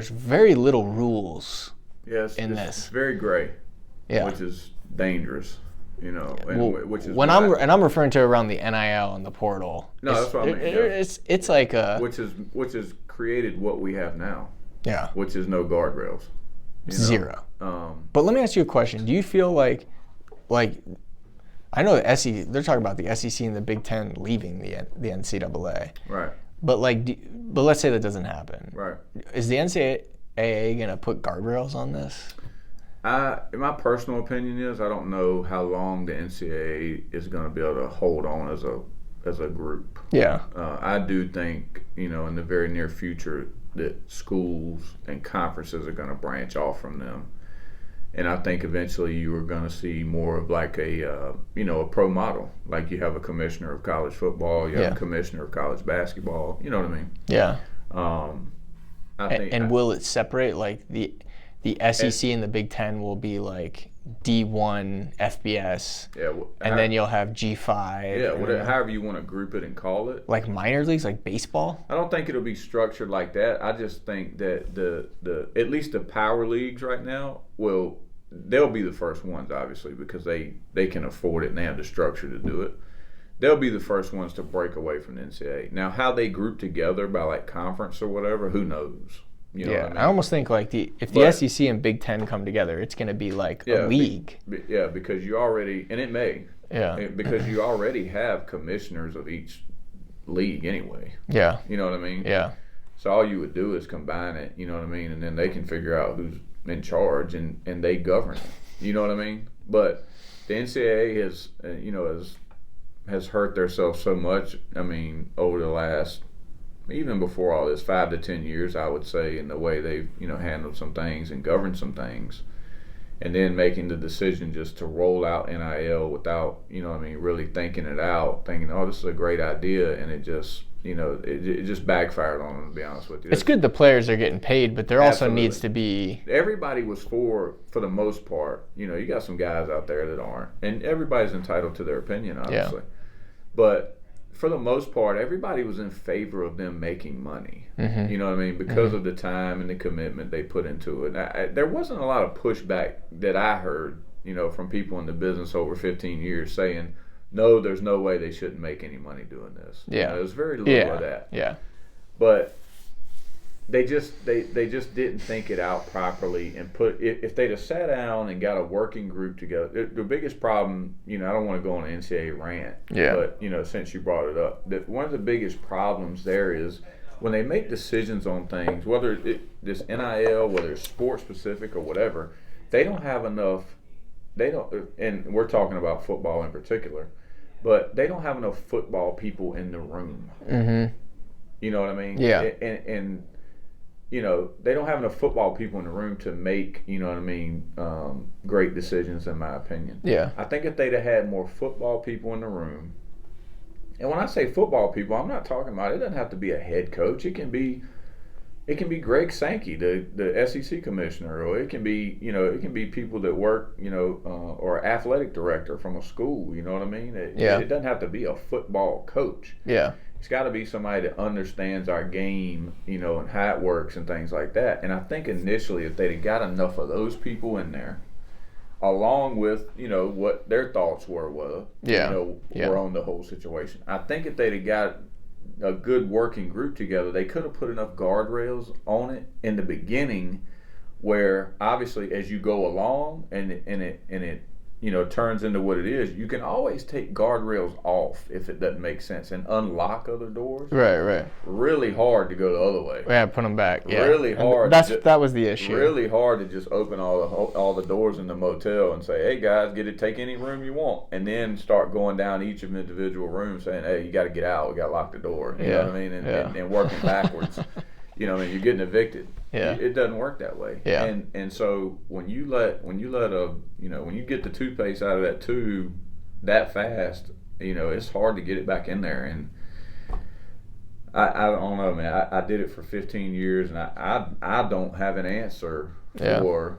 very little rules in this. It's very gray, which is dangerous, which is I'm referring to around the NIL and the portal. No, that's what I mean. It's like a which is created what we have now. Yeah. Which is no guardrails. Zero. But let me ask you a question. Do you feel like I know the SEC, they're talking about the SEC and the Big Ten leaving the NCAA. Right. But but let's say that doesn't happen. Right. Is the NCAA gonna put guardrails on this? My personal opinion is I don't know how long the NCAA is going to be able to hold on as a group. Yeah. I do think in the very near future that schools and conferences are going to branch off from them, and I think eventually you are going to see more of like a pro model, like you have a commissioner of college football, you have a commissioner of college basketball. You know what I mean? Yeah. I think. And will it separate like the SEC and the Big Ten will be like D1 FBS, and then you'll have G5. Yeah, however you want to group it and call it. Like minor leagues, like baseball? I don't think it'll be structured like that. I just think that the at least the power leagues right now they'll be the first ones, obviously, because they can afford it and they have the structure to do it. They'll be the first ones to break away from the NCAA. Now, how they group together by like conference or whatever, who knows? You know what I mean? I almost think like if the SEC and Big Ten come together, it's going to be like a league. Because you already, and it may. Yeah. Because you already have commissioners of each league anyway. Yeah. You know what I mean? Yeah. So all you would do is combine it, you know what I mean? And then they can figure out who's in charge and they govern it. You know what I mean? But the NCAA has hurt themselves so much, I mean, over the last, even before all this, 5 to 10 years, I would say, in the way they've, handled some things and governed some things. And then making the decision just to roll out NIL without, really thinking it out, thinking, oh, this is a great idea. And it just, it just backfired on them, to be honest with you. It's good the players are getting paid, but there also needs to be... Everybody was for the most part. You got some guys out there that aren't. And everybody's entitled to their opinion, obviously. Yeah. But for the most part, everybody was in favor of them making money. Mm-hmm. You know what I mean? Because of the time and the commitment they put into it. There wasn't a lot of pushback that I heard, from people in the business over 15 years saying, no, there's no way they shouldn't make any money doing this. Yeah. There was very little of that. Yeah. But they just didn't think it out properly and if they'd have sat down and got a working group together. The biggest problem, I don't want to go on an NCAA rant, but since you brought it up, that one of the biggest problems there is when they make decisions on things, whether this NIL, whether it's sports specific or whatever, they don't have enough. And we're talking about football in particular, but they don't have enough football people in the room. Mm-hmm. You know what I mean? Yeah. And they don't have enough football people in the room to make, great decisions, in my opinion. Yeah. I think if they'd have had more football people in the room, and when I say football people, I'm not talking about, it doesn't have to be a head coach. It can be Greg Sankey, the SEC commissioner, or it can be people that work, or athletic director from a school. You know what I mean? It doesn't have to be a football coach. Yeah. It's got to be somebody that understands our game, and how it works and things like that. And I think initially, if they'd have got enough of those people in there, along with, what their thoughts were on the whole situation, I think if they'd have got a good working group together, they could have put enough guardrails on it in the beginning, where obviously as you go along and it turns into what it is, you can always take guardrails off if it doesn't make sense and unlock other doors. Right. Really hard to go the other way. Yeah, put them back. Yeah. Really hard. That was the issue. Really hard to just open all the doors in the motel and say, hey guys, take any room you want, and then start going down each of the individual rooms saying, hey, you got to get out. We got to lock the door. You know what I mean? And working backwards. You're getting evicted. Yeah. It doesn't work that way. Yeah. And so when you get the toothpaste out of that tube that fast, it's hard to get it back in there. And I don't know, man. I did it for 15 years, and I don't have an answer for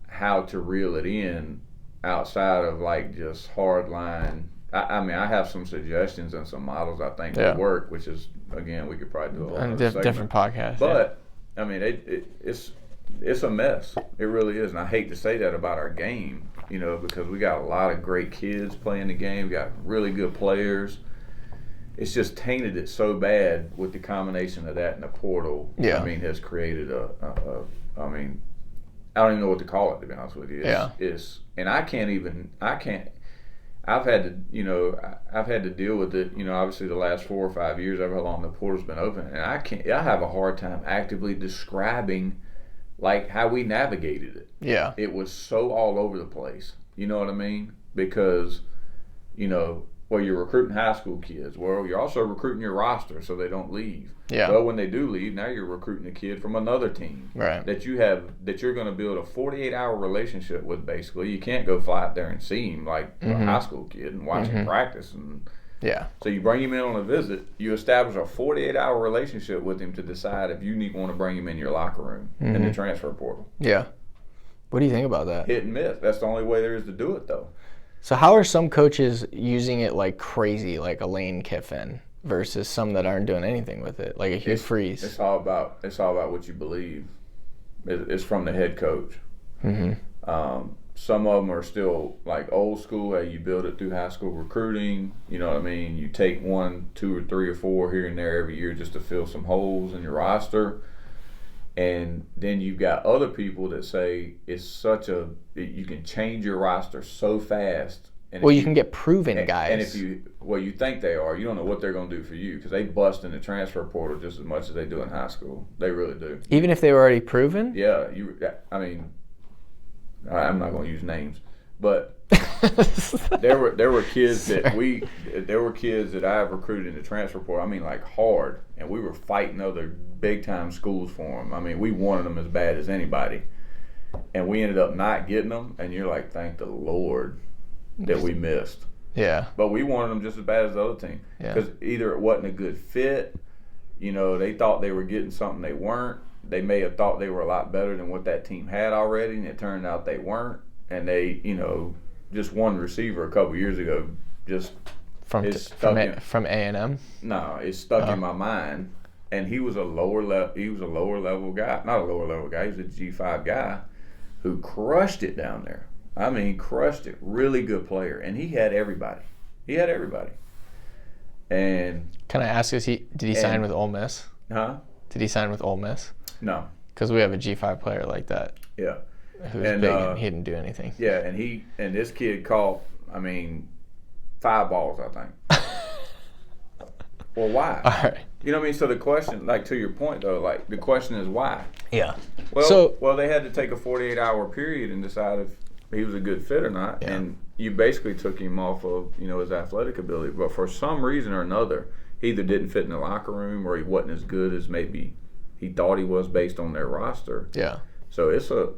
how to reel it in outside of like just hard line. I mean, I have some suggestions and some models I think would work, which is, again, we could probably do a different podcast. But I mean, it's a mess. It really is, and I hate to say that about our game, because we got a lot of great kids playing the game. We got really good players. It's just tainted it so bad with the combination of that and the portal. Yeah. I mean, has created I mean, I don't even know what to call it, to be honest with you. And I I've had to deal with it. Obviously the last 4 or 5 years, however long the portal's been open, and I have a hard time actively describing like how we navigated it. Yeah. It was so all over the place. You know what I mean? Because, well, you're recruiting high school kids. Well, you're also recruiting your roster so they don't leave. Yeah. Well, when they do leave, now you're recruiting a kid from another team. Right. That you're going to build a 48-hour relationship with, basically. You can't go fly out there and see him like a high school kid and watch him practice. Yeah. So you bring him in on a visit. You establish a 48-hour relationship with him to decide if you want to bring him in your locker room in the transfer portal. Yeah. What do you think about that? Hit and miss. That's the only way there is to do it, though. So how are some coaches using it like crazy, like a Lane Kiffin, versus some that aren't doing anything with it, like a Hugh Freeze? It's all about what you believe. It's from the head coach. Some of them are still like old school. Hey, you build it through high school recruiting. You know what I mean? You take 1, 2, or 3 or 4 here and there every year just to fill some holes in your roster. And then you've got other people that say you can change your roster so fast. And well, you can get proven guys. And if you think they are, you don't know what they're going to do for you, because they bust in the transfer portal just as much as they do in high school. They really do. Even if they were already proven? Yeah. I'm not going to use names, but there were kids that I've recruited in the transfer portal. I mean, like hard, and we were fighting other big time schools for them. I mean, we wanted them as bad as anybody, and we ended up not getting them. And you're like, thank the Lord that we missed. Yeah. But we wanted them just as bad as the other team, because either it wasn't a good fit. They thought they were getting something they weren't. They may have thought they were a lot better than what that team had already, and it turned out they weren't. And they, just one receiver a couple years ago just from A&M. No, it's stuck in my mind. And he was a lower level guy, not a lower level guy. He was a G5 guy who crushed it down there. I mean, crushed it. Really good player, and he had everybody. And can I ask, did he sign with Ole Miss? Huh? Did he sign with Ole Miss? No. Because we have a G5 player like that. Yeah. Who's big and he didn't do anything. Yeah, and this kid caught, 5 balls, I think. Well, why? All right. You know what I mean? So the question, like, to your point though, like, the question is why? Yeah. Well, they had to take a 48-hour period and decide if he was a good fit or not. Yeah. And you basically took him off of, his athletic ability. But for some reason or another, he either didn't fit in the locker room, or he wasn't as good as maybe he thought he was based on their roster. Yeah. So it's a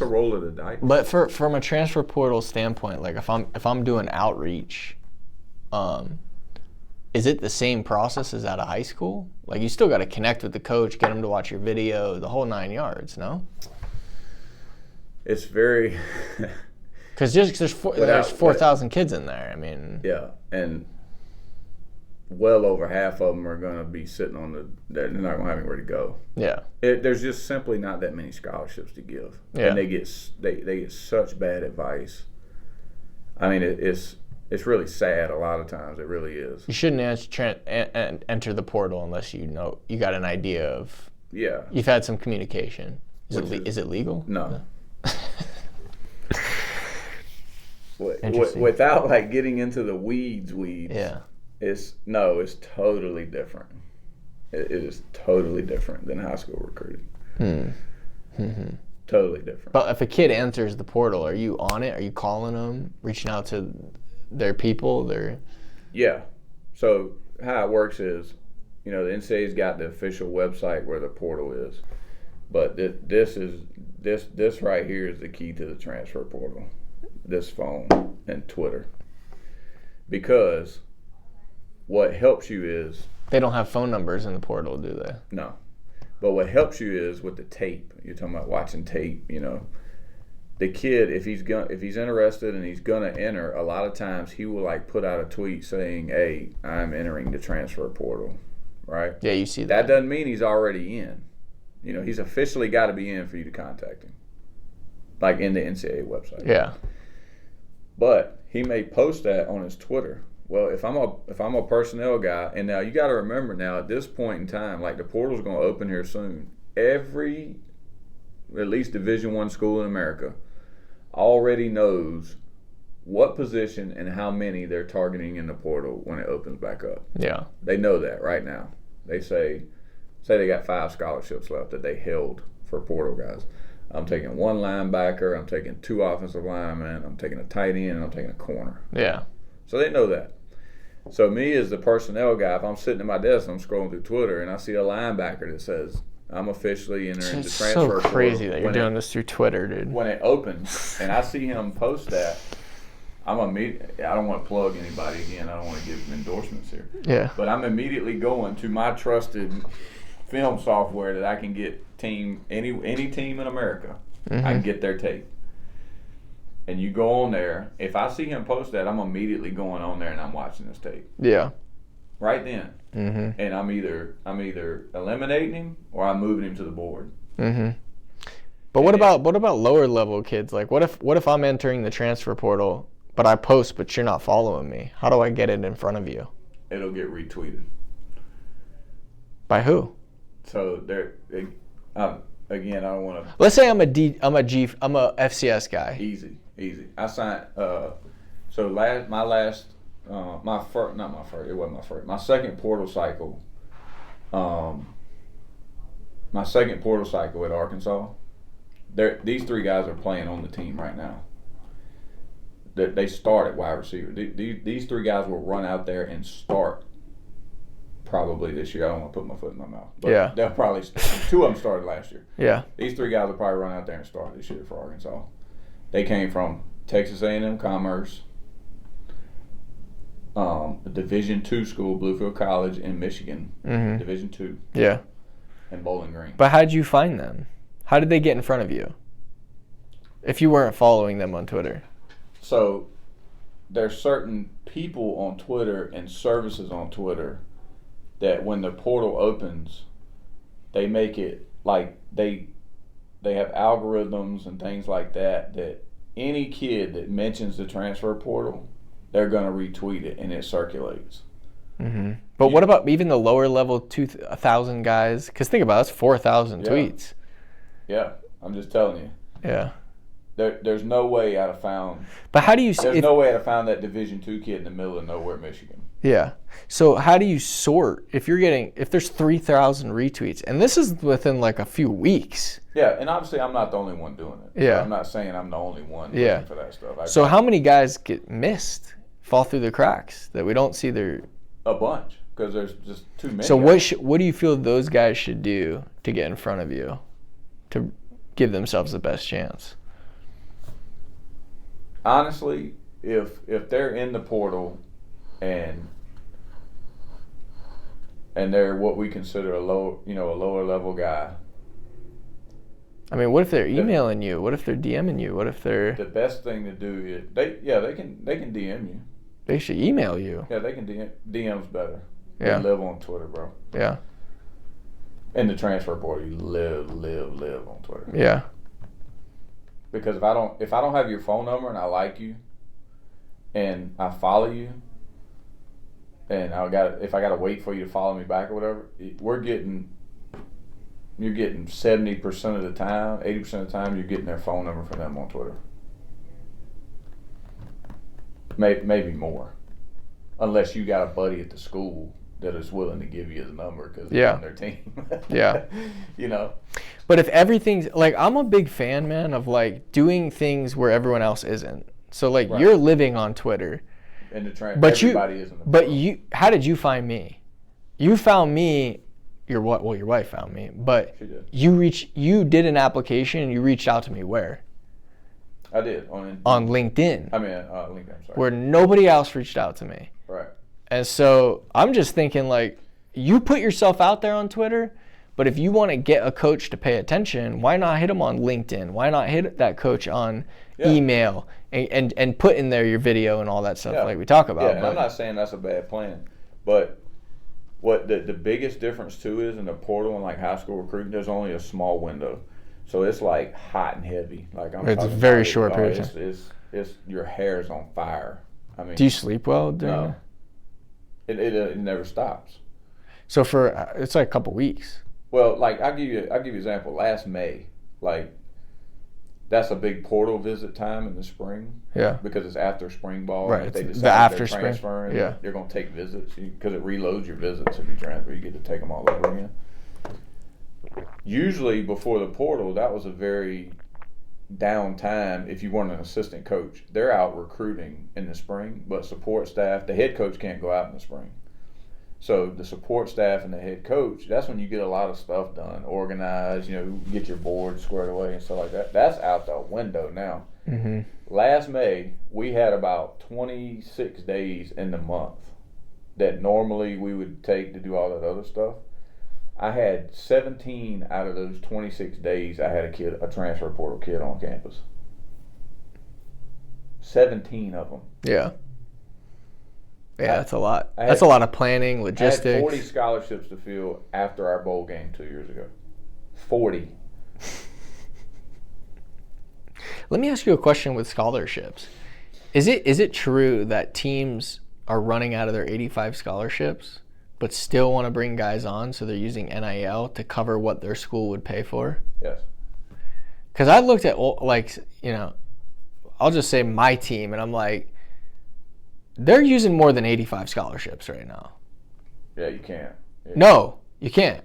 roll of the dice. But from a transfer portal standpoint, like if I'm doing outreach, is it the same process as out of high school? Like, you still got to connect with the coach, get him to watch your video, the whole 9 yards, no? It's very because there's 4,000 kids in there. I mean, yeah, and well over half of them are going to be sitting they're not going to have anywhere to go. Yeah, there's just simply not that many scholarships to give, and they get such bad advice. I mean, it's really sad a lot of times. It really is. You shouldn't enter the portal unless you got an idea of. Yeah. You've had some communication. Is it legal? No. Without like getting into the weeds. Yeah. It's totally different. It is totally different than high school recruiting. Mm-hmm. Totally different. But if a kid enters the portal, are you on it? Are you calling them, reaching out to their people? Yeah. So how it works is, the NCAA's got the official website where the portal is, but this right here is the key to the transfer portal. This phone and Twitter, because what helps you is they don't have phone numbers in the portal, do they? No, but what helps you is with the tape. You're talking about watching tape. The kid, if he's interested and he's gonna enter, a lot of times he will like put out a tweet saying, "Hey, I'm entering the transfer portal," right? Yeah, you see that. That doesn't mean he's already in. He's officially got to be in for you to contact him, like in the NCAA website. Yeah. But he may post that on his Twitter. Well, if I'm a personnel guy, and now you got to remember now at this point in time, like the portal's going to open here soon. Every, at least Division I school in America, already knows what position and how many they're targeting in the portal when it opens back up. Yeah. They know that right now. They say they got 5 scholarships left that they held for portal guys. I'm taking 1 linebacker, I'm taking 2 offensive linemen, I'm taking a tight end, and I'm taking a corner. Yeah. So they know that. So me as the personnel guy, if I'm sitting at my desk and I'm scrolling through Twitter and I see a linebacker that says, I'm officially entering the transfer portal. It's so crazy that you're doing this through Twitter, dude. When it opens and I see him post that, I don't want to plug anybody again. I don't want to give endorsements here. Yeah. But I'm immediately going to my trusted film software that I can get any team in America. Mm-hmm. I can get their tape. And you go on there. If I see him post that, I'm immediately going on there and I'm watching this tape. Yeah. Right then. Mm-hmm. And I'm either eliminating him or I'm moving him to the board. Mm-hmm. But what about lower level kids? Like what if I'm entering the transfer portal, but I post, but you're not following me? How do I get it in front of you? It'll get retweeted. By who? So again, I don't want to. Let's say I'm a FCS guy. Easy. I signed. My second portal cycle. My second portal cycle at Arkansas. These 3 guys are playing on the team right now. They start at wide receiver. These 3 guys will run out there and start probably this year. I don't want to put my foot in my mouth. But yeah. They'll probably 2 of them started last year. Yeah. These 3 guys will probably run out there and start this year for Arkansas. They came from Texas A&M Commerce, a Division II school, Bluefield College in Michigan, mm-hmm. Division II. Yeah. And Bowling Green. But how did you find them? How did they get in front of you? If you weren't following them on Twitter. So there's certain people on Twitter and services on Twitter that when the portal opens, they make it like they have algorithms and things like that any kid that mentions the transfer portal, they're going to retweet it and it circulates. Mm-hmm. But what about even the lower level 1,000 guys? Because think about it, that's 4,000 tweets. Yeah, I'm just telling you. Yeah. There's no way I'd have found. But how do you? There's no way I'd have found that Division II kid in the middle of nowhere, Michigan. Yeah. So how do you sort if there's 3,000 retweets, and this is within like a few weeks? Yeah, and obviously I'm not the only one doing it. Yeah. So I'm not saying I'm the only one looking for that stuff. So how many guys get missed, fall through the cracks that we don't see their? A bunch, because there's just too many. So what do you feel those guys should do to get in front of you, to give themselves the best chance? Honestly, if they're in the portal and they're what we consider a lower level guy. I mean, what if they're emailing you? What if they're DMing you? What if they're? The best thing to do is they can DM you. They should email you. Yeah, they can DM's better. Yeah. They live on Twitter, bro. Yeah. In the transfer portal, you live on Twitter. Yeah. Because if I don't have your phone number and I like you, and I follow you, and if I gotta wait for you to follow me back or whatever, you're getting 70% of the time, 80% of the time, you're getting their phone number from them on Twitter. Maybe more, unless you got a buddy at the school that is willing to give you his number because they're on their team. Yeah. You know. But if everything's like, I'm a big fan, man, of like doing things where everyone else isn't. So like you're living on Twitter. And everybody isn't. But how did you find me? You found me. Your wife found me. But you did an application and you reached out to me where? I did on LinkedIn. I mean, LinkedIn. I'm sorry. Where nobody else reached out to me. Right. And so I'm just thinking like, you put yourself out there on Twitter, but if you want to get a coach to pay attention, why not hit him on LinkedIn? Why not hit that coach on email and put in there your video and all that stuff like we talk about? Yeah, and I'm not saying that's a bad plan, but what the biggest difference too is in the portal and like high school recruiting, there's only a small window. So it's like hot and heavy. Like it's a very short period of time. It's your hair's on fire. I mean, do you sleep well during? No. It never stops. So it's like a couple weeks. Well, like I'll give you an example. Last May, like That's a big portal visit time in the spring. Yeah. Because it's after spring ball. Right. If they The decide after they're spring. transferring, Yeah. they're going to take visits because it reloads your visits if you transfer. You get to take them all over again. Usually before the portal, that was a very down time if you weren't an assistant coach. They're out recruiting in the spring, but support staff, the head coach can't go out in the spring. So the support staff and the head coach, that's when you get a lot of stuff done, organized, get your board squared away and stuff like that. That's out the window now. Mm-hmm. Last May, we had about 26 days in the month that normally we would take to do all that other stuff. I had 17 out of those 26 days, I had a transfer portal kid on campus. 17 of them. Yeah. Yeah, that's a lot. That's a lot of planning, logistics. I had 40 scholarships to fill after our bowl game 2 years ago. 40. Let me ask you a question with scholarships. Is it true that teams are running out of their 85 scholarships but still want to bring guys on, so they're using NIL to cover what their school would pay for? Yes. Because I looked at, I'll just say my team, and I'm like, they're using more than 85 scholarships right now. Yeah, you can't. Yeah. No, you can't.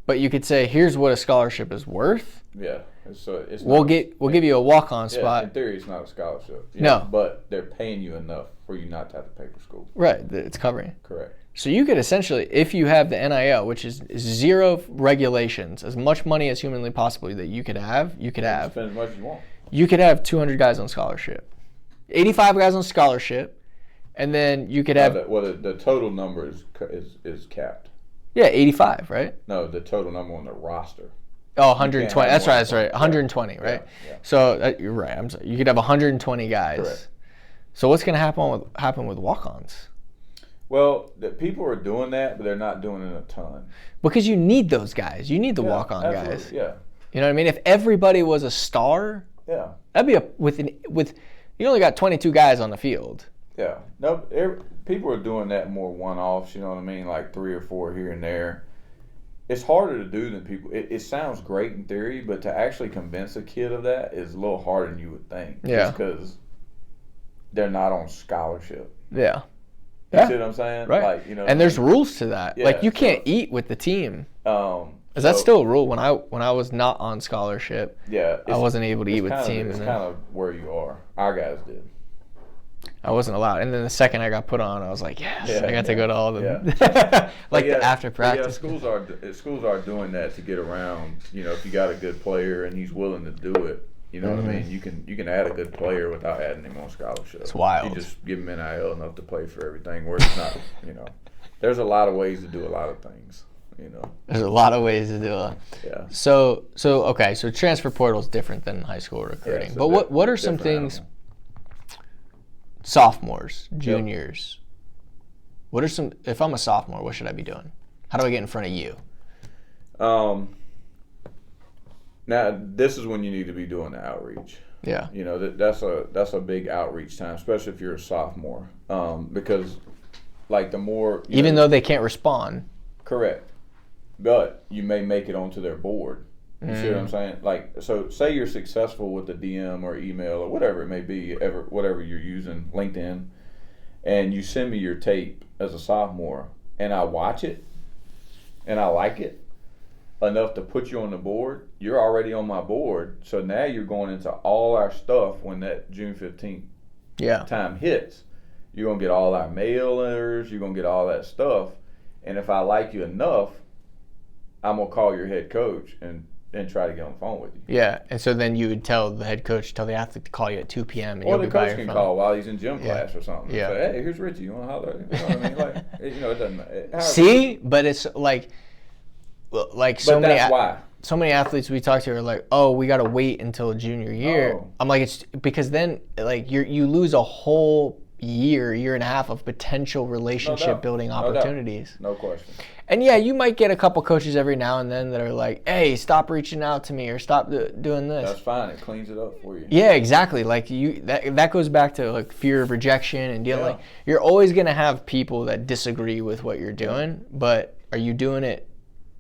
But you could say, here's what a scholarship is worth. Yeah. We'll give you a walk-on spot. In theory, it's not a scholarship. No. But they're paying you enough for you not to have to pay for school. Right, it's covering. Correct. So you could essentially, if you have the NIL, which is zero regulations, as much money as humanly possible that you could have. Spend as much as you want. You could have 200 guys on scholarship, 85 guys on scholarship, and then you could have. The total number is capped. Yeah, 85, right? No, the total number on the roster. Oh, 120. That's right. 120, right? Yeah. So you're right. I'm sorry. You could have 120 guys. Correct. So what's going to happen with walk-ons? Well, people are doing that, but they're not doing it a ton. Because you need those guys. You need the walk-on guys. Yeah. You know what I mean? If everybody was a star, yeah, that'd be with you only got 22 guys on the field. Yeah. No, people are doing that more one-offs. You know what I mean? Like 3 or 4 here and there. It's harder to do than people. It sounds great in theory, but to actually convince a kid of that is a little harder than you would think. Yeah. Just because they're not on scholarship. Yeah. You see what I'm saying? Right. Like, and there's rules to that. Yeah, like you can't eat with the team. Is that still a rule? When I was not on scholarship, yeah, I wasn't able to eat with the team. It's kind of where you are. Our guys did. I wasn't allowed. And then the second I got put on, I was like, yes, I got to go to all the the after practice. Yeah, schools are doing that to get around. If you got a good player and he's willing to do it, you know what I mean. You can add a good player without adding him on scholarship. It's wild. You just give him NIL enough to play for everything. Where it's not, there's a lot of ways to do a lot of things. There's a lot of ways to do it. Yeah. So transfer portal is different than high school recruiting. But what are some things? Animal. Sophomores, juniors. Yep. What are some? If I'm a sophomore, what should I be doing? How do I get in front of you? Now this is when you need to be doing the outreach. Yeah. That's a big outreach time, especially if you're a sophomore, because like the more even though they can't respond. Correct. But you may make it onto their board. You see what I'm saying? Like, so say you're successful with the DM or email or whatever it may be, whatever you're using, LinkedIn, and you send me your tape as a sophomore, and I watch it, and I like it enough to put you on the board, you're already on my board, so now you're going into all our stuff when that June 15th time hits. You're going to get all our mailers, you're going to get all that stuff, and if I like you enough, I'm going to call your head coach and try to get on the phone with you. Yeah, and so then you would tell the head coach, tell the athlete to call you at 2 p.m. and or the coach can call while he's in gym class or something. Yeah. Say, hey, here's Richie. You want to holler? You know what I mean? Like, it doesn't matter. See, but it's like so many. That's why. So many athletes we talk to are like, oh, we got to wait until junior year. Oh. I'm like, it's because then like you lose a whole year and a half of potential relationship building opportunities. No question. And yeah, you might get a couple coaches every now and then that are like, hey, stop reaching out to me or stop doing this. That's fine. It cleans it up for you. Yeah, exactly. Like that goes back to like fear of rejection and dealing. Like you're always gonna have people that disagree with what you're doing, but are you doing it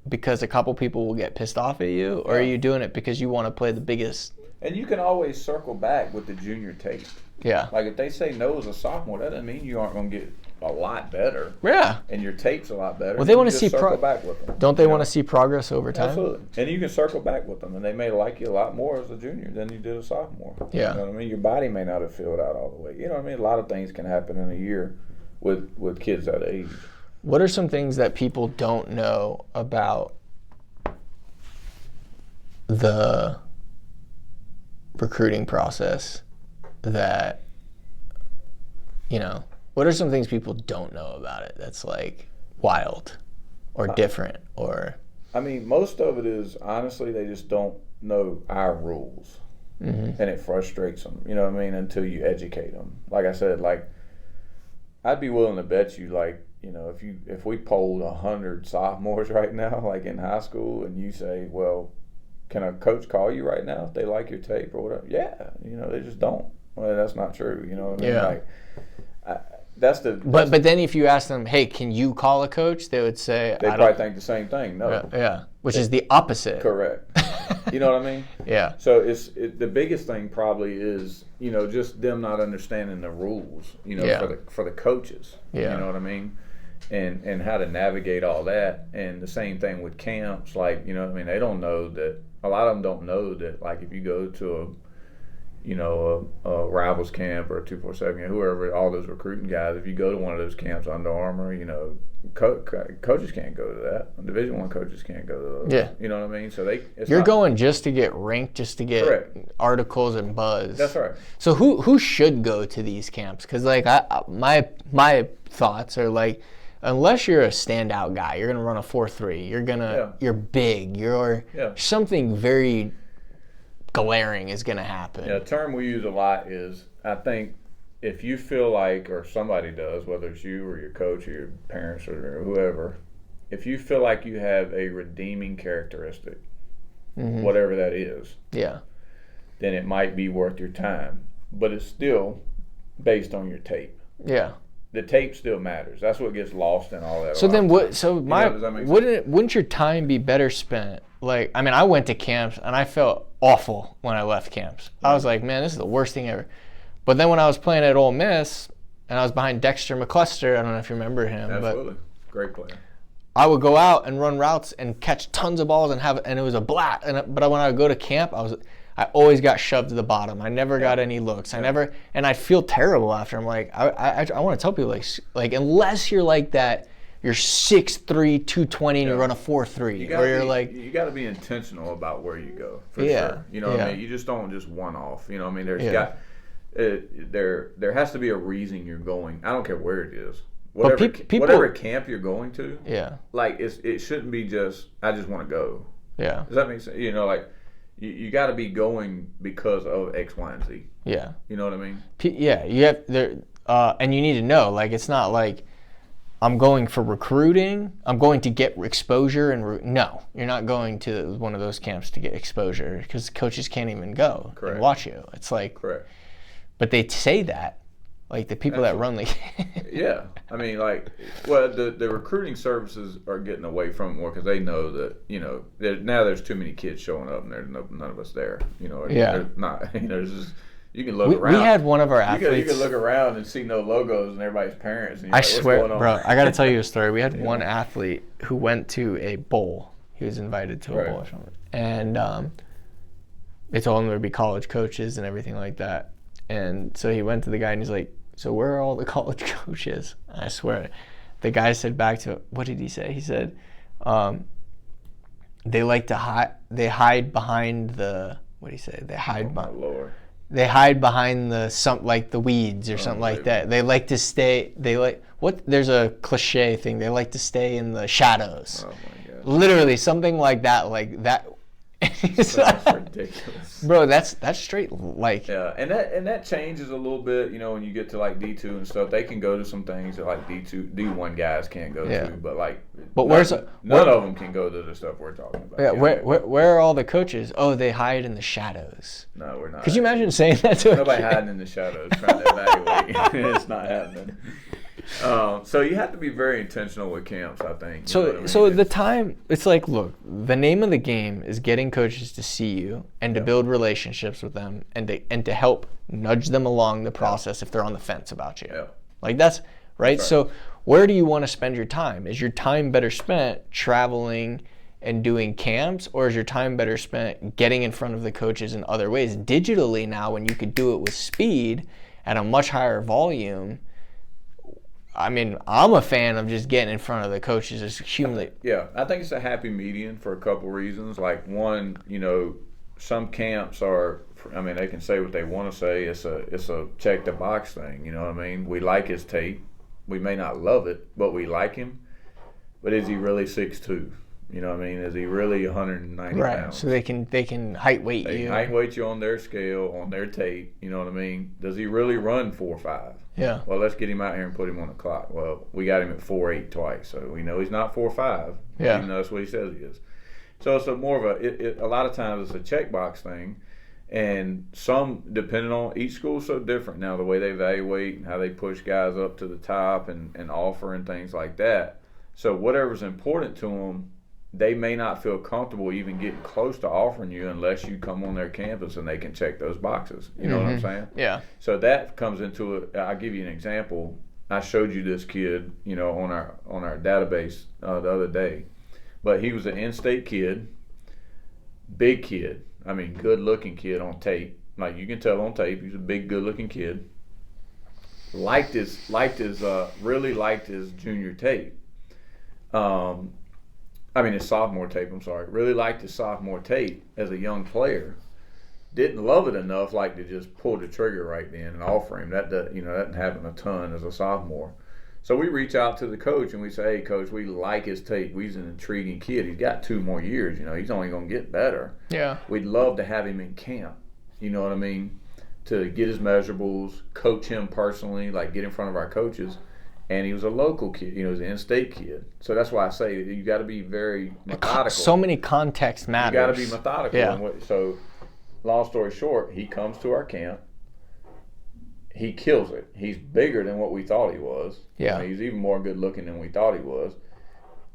because a couple people will get pissed off at you, or are you doing it because you want to play the biggest And you can always circle back with the junior tape. Yeah. Like if they say no as a sophomore, that doesn't mean you aren't going to get a lot better. Yeah. And your tape's a lot better. Well, they want to see circle back with them. Don't they want to see progress over time? Absolutely. And you can circle back with them, and they may like you a lot more as a junior than you did a sophomore. Yeah. You know what I mean? Your body may not have filled out all the way. You know what I mean? A lot of things can happen in a year with kids that age. What are some things that people don't know about the recruiting process that, what are some things people don't know about it that's like wild or different or? I mean, most of it is, honestly, they just don't know our rules. Mm-hmm. And it frustrates them, you know what I mean, until you educate them. Like I said, I'd be willing to bet you, if we polled 100 sophomores right now, like in high school, and you say, well, can a coach call you right now if they like your tape or whatever? Yeah, they just don't. Well, that's not true, you know what I mean? Yeah. But then if you ask them, hey, can you call a coach? They would say, they probably think the same thing. No. Yeah. Which is the opposite. Correct. You know what I mean? Yeah. So the biggest thing probably is, just them not understanding the rules, for the coaches. Yeah. You know what I mean? And how to navigate all that. And the same thing with camps, they don't know that, a lot of them don't know that, if you go to a Rivals camp or a 247, whoever, all those recruiting guys, if you go to one of those camps, Under Armour, coaches can't go to that. Division I coaches can't go to those. Yeah. You know what I mean? So you're going just to get ranked, just to get correct. Articles and buzz. That's right. So who should go to these camps? Because my thoughts are unless you're a standout guy, you're gonna run a 4.3. You're big. Something very glaring is going to happen. Yeah, a term we use a lot is, I think, if you feel like, or somebody does, whether it's you or your coach or your parents or whoever, if you feel like you have a redeeming characteristic, mm-hmm. whatever that is, then it might be worth your time. But it's still based on your tape. Yeah. The tape still matters. That's what gets lost in all that. So then wouldn't your time be better spent? I went to camps and I felt awful when I left camps. I was like, man, this is the worst thing ever. But then when I was playing at Ole Miss and I was behind Dexter McCluster, I don't know if you remember him. Absolutely. Great player. I would go out and run routes and catch tons of balls and it was a blast. But when I would go to camp, I always got shoved to the bottom. I never got any looks. And I feel terrible after. I'm like, I want to tell people unless you're like that, you're 6'3", 220, and you run a 4.3. You got to be intentional about where you go, for sure. You know what I mean? You just don't just one off. You know what I mean? There has to be a reason you're going. I don't care where it is. Whatever camp you're going to. Yeah. It shouldn't be just, I just want to go. Yeah. Does that make sense? You got to be going because of X, Y, and Z. Yeah. You know what I mean? Yeah. You have and you need to know. It's not like I'm going for recruiting. I'm going to get exposure no, you're not going to one of those camps to get exposure because coaches can't even go and watch you. It's correct. But they say that, the people that run the. Yeah, I mean, the recruiting services are getting away from it more because they know that now there's too many kids showing up and there's none of us there. There's not. There's just. You can look around. We had one of our athletes. You can look around and see no logos and everybody's parents. And I swear, bro, I got to tell you a story. We had one athlete who went to a bowl. He was invited to a bowl or something. And they told him there would be college coaches and everything like that. And so he went to the guy and he's like, so where are all the college coaches? And I swear, the guy said back to him, what did he say? He said, they like to hide. They hide behind the, what did he say? They hide behind. Lord. They hide behind the weeds or something like that. They like to stay. There's a cliche thing. They like to stay in the shadows. Oh my God. Literally something like that. That's ridiculous, bro. That's straight Yeah, and that changes a little bit. When you get to D2 and stuff, they can go to some things that D1 guys can't go to. But none of them can go to the stuff we're talking about. Yeah, where are all the coaches? Oh, they hide in the shadows. No, we're not. Could you imagine saying that to nobody hiding in the shadows trying to evaluate? It's not happening. So you have to be very intentional with camps, I think. So the time, it's like, look, the name of the game is getting coaches to see you and to build relationships with them and to help nudge them along the process if they're on the fence about you. Yeah. Like that's right. So where do you want to spend your time? Is your time better spent traveling and doing camps, or is your time better spent getting in front of the coaches in other ways? Digitally now, when you could do it with speed at a much higher volume, I mean, I'm a fan of just getting in front of the coaches as accumulate. Yeah, I think it's a happy median for a couple reasons. Like one, some camps are, I mean, they can say what they want to say. It's a check the box thing. You know what I mean? We like his tape. We may not love it, but we like him. But is he really 6'2"? You know what I mean? Is he really 190 pounds? So they can height weight you. They height weight you on their scale, on their tape. You know what I mean? Does he really run 4.5? Yeah. Well, let's get him out here and put him on the clock. Well, we got him at 4.8 twice, so we know he's not 4.5. Yeah. Even though that's what he says he is. So it's more of a lot of times it's a checkbox thing, and some, depending on each school's so different now, the way they evaluate and how they push guys up to the top and offer and things like that. So whatever's important to them, they may not feel comfortable even getting close to offering you unless you come on their campus and they can check those boxes. You know what I'm saying? Yeah. So that comes into it. I'll give you an example. I showed you this kid, on our database the other day, but he was an in-state kid, big kid. I mean, good-looking kid on tape. Like you can tell on tape, he's a big, good-looking kid. Really liked his junior tape. His sophomore tape, I'm sorry. Really liked his sophomore tape as a young player. Didn't love it enough to just pull the trigger right then and offer him. That doesn't happen a ton as a sophomore. So we reach out to the coach and we say, hey, coach, we like his tape. He's an intriguing kid. He's got 2 more years. He's only going to get better. Yeah. We'd love to have him in camp. You know what I mean? To get his measurables, coach him personally, get in front of our coaches. And he was a local kid, he was an in-state kid. So that's why I say you got to be very methodical. So many context matters. You got to be methodical. Yeah. So, long story short, he comes to our camp. He kills it. He's bigger than what we thought he was. Yeah. He's even more good-looking than we thought he was.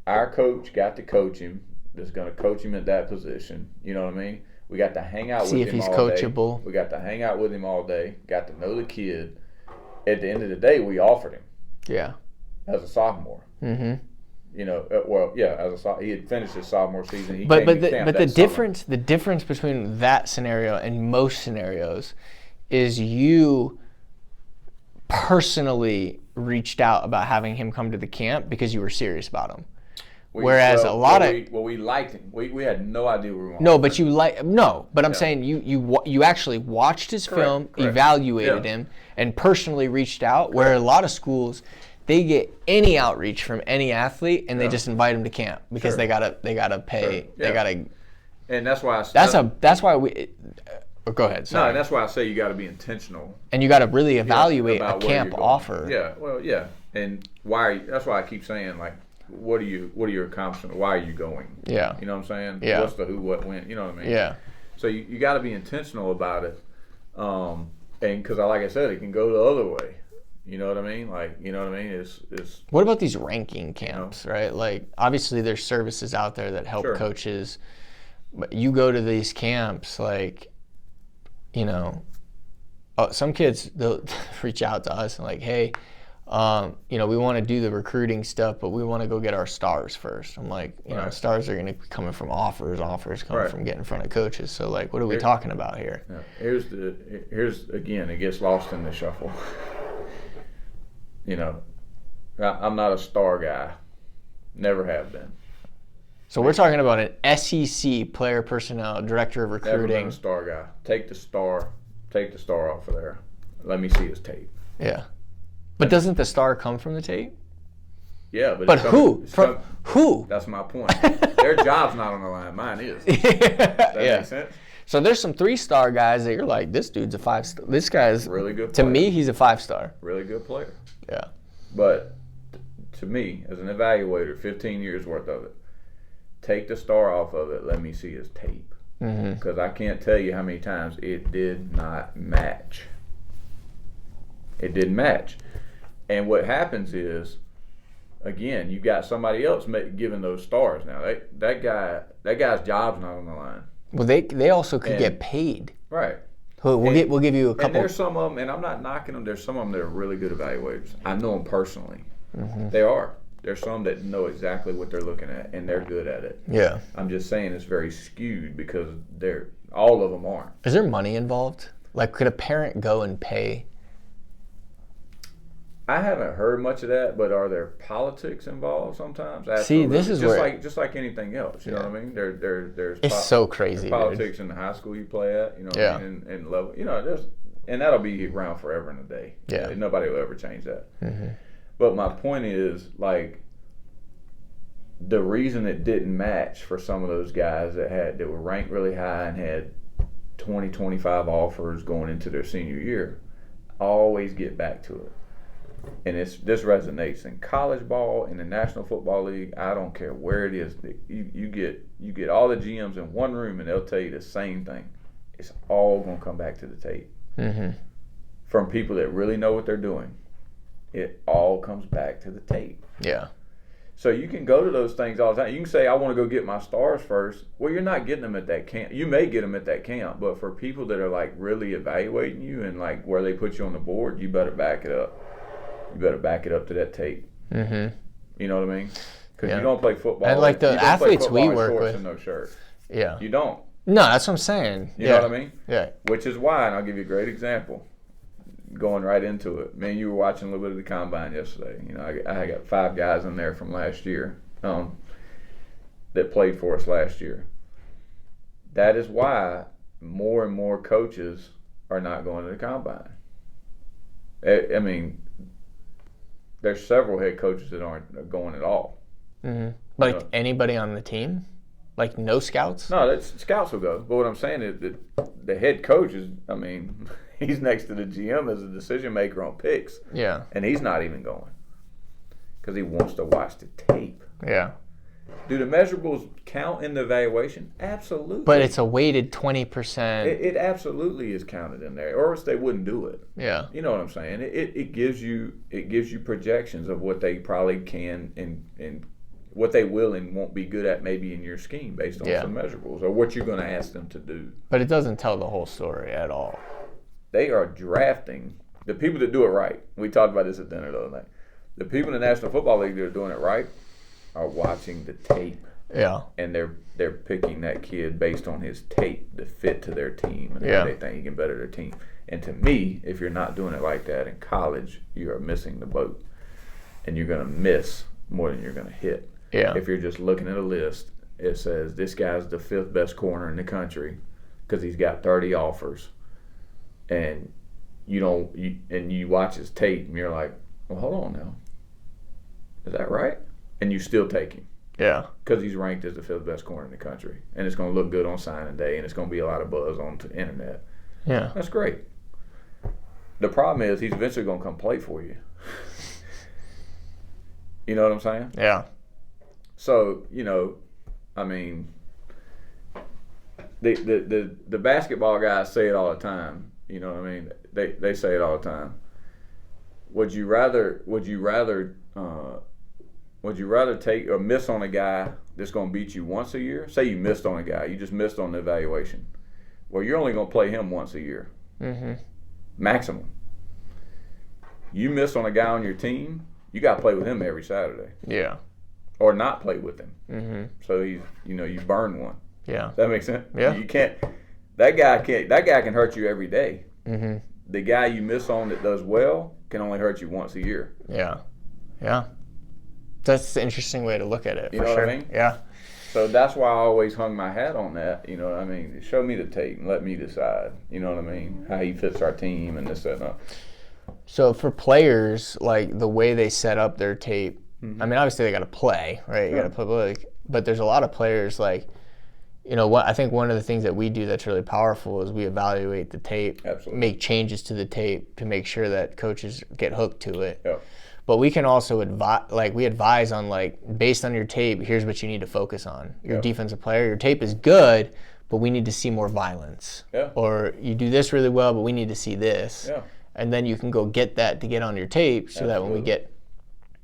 Our coach got to coach him. That's going to coach him at that position. You know what I mean? We got to hang out with him all day. See if he's coachable. We got to hang out with him all day. Got to know the kid. At the end of the day, we offered him. Yeah. As a sophomore. Mm-hmm. He had finished his sophomore season. But the difference between that scenario and most scenarios is you personally reached out about having him come to the camp because you were serious about him. We liked him. We had no idea where we wanted. I'm saying you actually watched his film, evaluated him, and personally reached out. Where a lot of schools, they get any outreach from any athlete and they just invite him to camp because they gotta pay. They gotta. And that's why that's why we. Go ahead. Sorry. No, and that's why I say you got to be intentional. And you got to really evaluate a camp offer. Yeah. Well, yeah. And why? That's why I keep saying what are your accomplishments? Why are you going? Yeah. You know what I'm saying? Yeah. What's the who, what, when? You know what I mean? Yeah. So you got to be intentional about it, and because like I said, it can go the other way. You know what I mean? It's. What about these ranking camps, right? Obviously there's services out there that help coaches, but you go to these camps, some kids, they'll reach out to us and hey, we want to do the recruiting stuff, but we want to go get our stars first. I'm like, stars are going to be coming from offers coming from getting in front of coaches. So what are we talking about here? Yeah. Here's again, it gets lost in the shuffle. I'm not a star guy. Never have been. So we're talking about an SEC player personnel director of recruiting. Never been a star guy. Take the star off of there. Let me see his tape. Yeah. But doesn't the star come from the tape? Yeah, but who? Who? That's my point. Their job's not on the line. Mine is. That makes sense? So there's some 3-star guys that you're like, this dude's a 5-star. This guy's really good player. To me, he's a 5-star. Really good player. Yeah. But to me, as an evaluator, 15 years worth of it, take the star off of it. Let me see his tape. Because I can't tell you how many times it did not match. It didn't match. And what happens is, again, you got somebody else giving those stars now. That guy's job's not on the line. Well, they also could get paid. Right. We'll give you a couple. And there's some of them, and I'm not knocking them. There's some of them that are really good evaluators. I know them personally. They are. There's some that know exactly what they're looking at, and they're good at it. Yeah. I'm just saying it's very skewed because all of them aren't. Is there money involved? Like, could a parent go and pay? I haven't heard much of that, but are there politics involved sometimes? Absolutely. See, this is just like anything else. You know what I mean? There's it's so crazy. There's politics in the high school you play at. You know, yeah. What I mean? And level. You know, and that'll be around forever and a day. Yeah. Nobody will ever change that. But my point is, like, the reason it didn't match for some of those guys that were ranked really high and had 20, 25 offers going into their senior year, I always get back to it. And this resonates in college ball, in the National Football League. I don't care where it is. You get all the GMs in one room and they'll tell you the same thing. It's all going to come back to the tape. From people that really know what they're doing. It all comes back to the tape. Yeah. So you can go to those things all the time. You can say, I want to go get my stars first. Well, you're not getting them at that camp. You may get them at that camp, but for people that are like really evaluating you and like where they put you on the board, you better back it up. You better back it up to that tape. You know what I mean? Because you don't play football. And like the athletes we work with. And no shirt. Yeah. You don't. No, that's what I'm saying. You know what I mean? Yeah. Which is why, and I'll give you a great example. Going right into it. Man, you were watching a little bit of the combine yesterday. You know, I got 5 guys in there from last year that played for us last year. That is why more and more coaches are not going to the combine. I mean, there's several head coaches that aren't going at all. Like anybody on the team? Like no scouts? No, scouts will go. But what I'm saying is that the head coach is, I mean, he's next to the GM as a decision maker on picks. Yeah. And he's not even going because he wants to watch the tape. Yeah. Do the measurables count in the evaluation? Absolutely. But it's a weighted 20%. It absolutely is counted in there, or else they wouldn't do it. Yeah. You know what I'm saying? It gives you projections of what they probably can and what they will and won't be good at maybe in your scheme based on some measurables or what you're going to ask them to do. But it doesn't tell the whole story at all. They are drafting the people that do it right. We talked about this at dinner the other night. The people in the National Football League that are doing it right are watching the tape. Yeah. And they're picking that kid based on his tape, the fit to their team, and how they think he can better their team. And to me, if you're not doing it like that in college, you are missing the boat. And you're going to miss more than you're going to hit. Yeah. If you're just looking at a list, it says this guy's the 5th best corner in the country because he's got 30 offers. And you watch his tape and you're like, well, hold on now. Is that right? And you still take him. Yeah. Because he's ranked as the 5th best corner in the country. And it's going to look good on signing day and it's going to be a lot of buzz on the internet. Yeah. That's great. The problem is he's eventually going to come play for you. You know what I'm saying? Yeah. So, you know, I mean, the basketball guys say it all the time. You know what I mean? They say it all the time. Would you rather take or miss on a guy that's going to beat you once a year? Say you missed on a guy, you just missed on the evaluation. Well, you're only going to play him once a year, maximum. You miss on a guy on your team, you got to play with him every Saturday. Yeah. Or not play with him. So you burn one. Yeah. Does that make sense? Yeah. You can't. That guy can hurt you every day. The guy you miss on that does well can only hurt you once a year. Yeah. Yeah. That's an interesting way to look at it. You know what I mean? Yeah. So that's why I always hung my hat on that. You know what I mean? Show me the tape and let me decide. You know what I mean? How he fits our team and this, that, and that. So for players, like the way they set up their tape, I mean, obviously they got to play, right? You got to play, but there's a lot of players like, you know, what I think one of the things that we do that's really powerful is we evaluate the tape, make changes to the tape to make sure that coaches get hooked to it. Yep. But we can also advise on like, based on your tape, here's what you need to focus on. Your defensive player, your tape is good, but we need to see more violence. Yeah. Or you do this really well, but we need to see this. Yeah. and then you can go get that to get on your tape, so that when we get,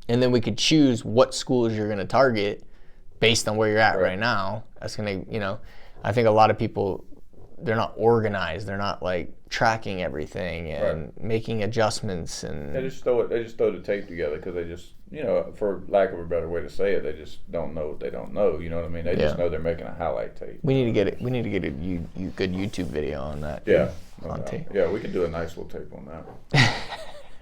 and then we could choose what schools you're going to target based on where you're at right now. That's going to, you know, I think a lot of people, they're not organized. They're not like tracking everything and making adjustments, and they just throw the tape together because they just, you know, for lack of a better way to say it, they just don't know what they don't know. You know what I mean? They just know they're making a highlight tape. We need to get it. We need to get a good YouTube video on that. Yeah, on tape. Yeah, we could do a nice little tape on that.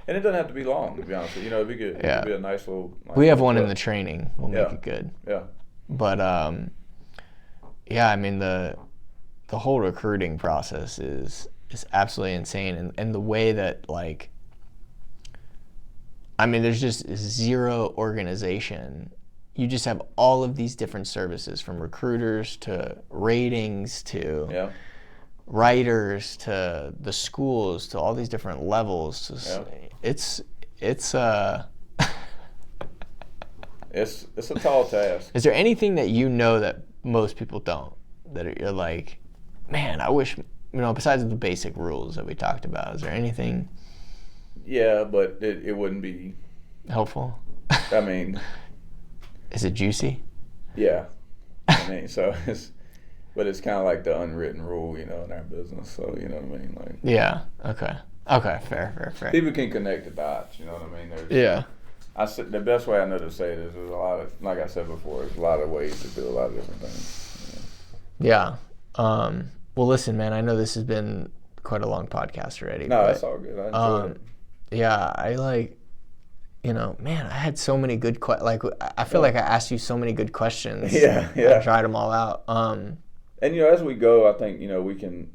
And it doesn't have to be long, to be honest with you. You know, it'd be good. Yeah. It'd be a nice little. We have one in the training. We'll make it good. Yeah. But yeah, I mean the whole recruiting process is absolutely insane, and the way that, like, I mean, there's just zero organization. You just have all of these different services, from recruiters to ratings to writers to the schools to all these different levels. It's it's a tall task. Is there anything that you know that most people don't, that you're like, man, I wish, you know, besides the basic rules that we talked about, is there anything? Yeah, but it wouldn't be helpful. I mean, is it juicy? Yeah. I mean, so but it's kind of like the unwritten rule, you know, in our business. So, you know what I mean? Like. Yeah. Okay. Fair. People can connect the dots, you know what I mean? The best way I know to say it is there's a lot of, like I said before, there's a lot of ways to do a lot of different things. Yeah. Well, listen, man, I know this has been quite a long podcast already. No, that's all good. I enjoyed it. Yeah, I like, you know, man, I had so many good questions. Like, I feel like I asked you so many good questions. Yeah. I tried them all out. And, you know, as we go, I think, you know, we can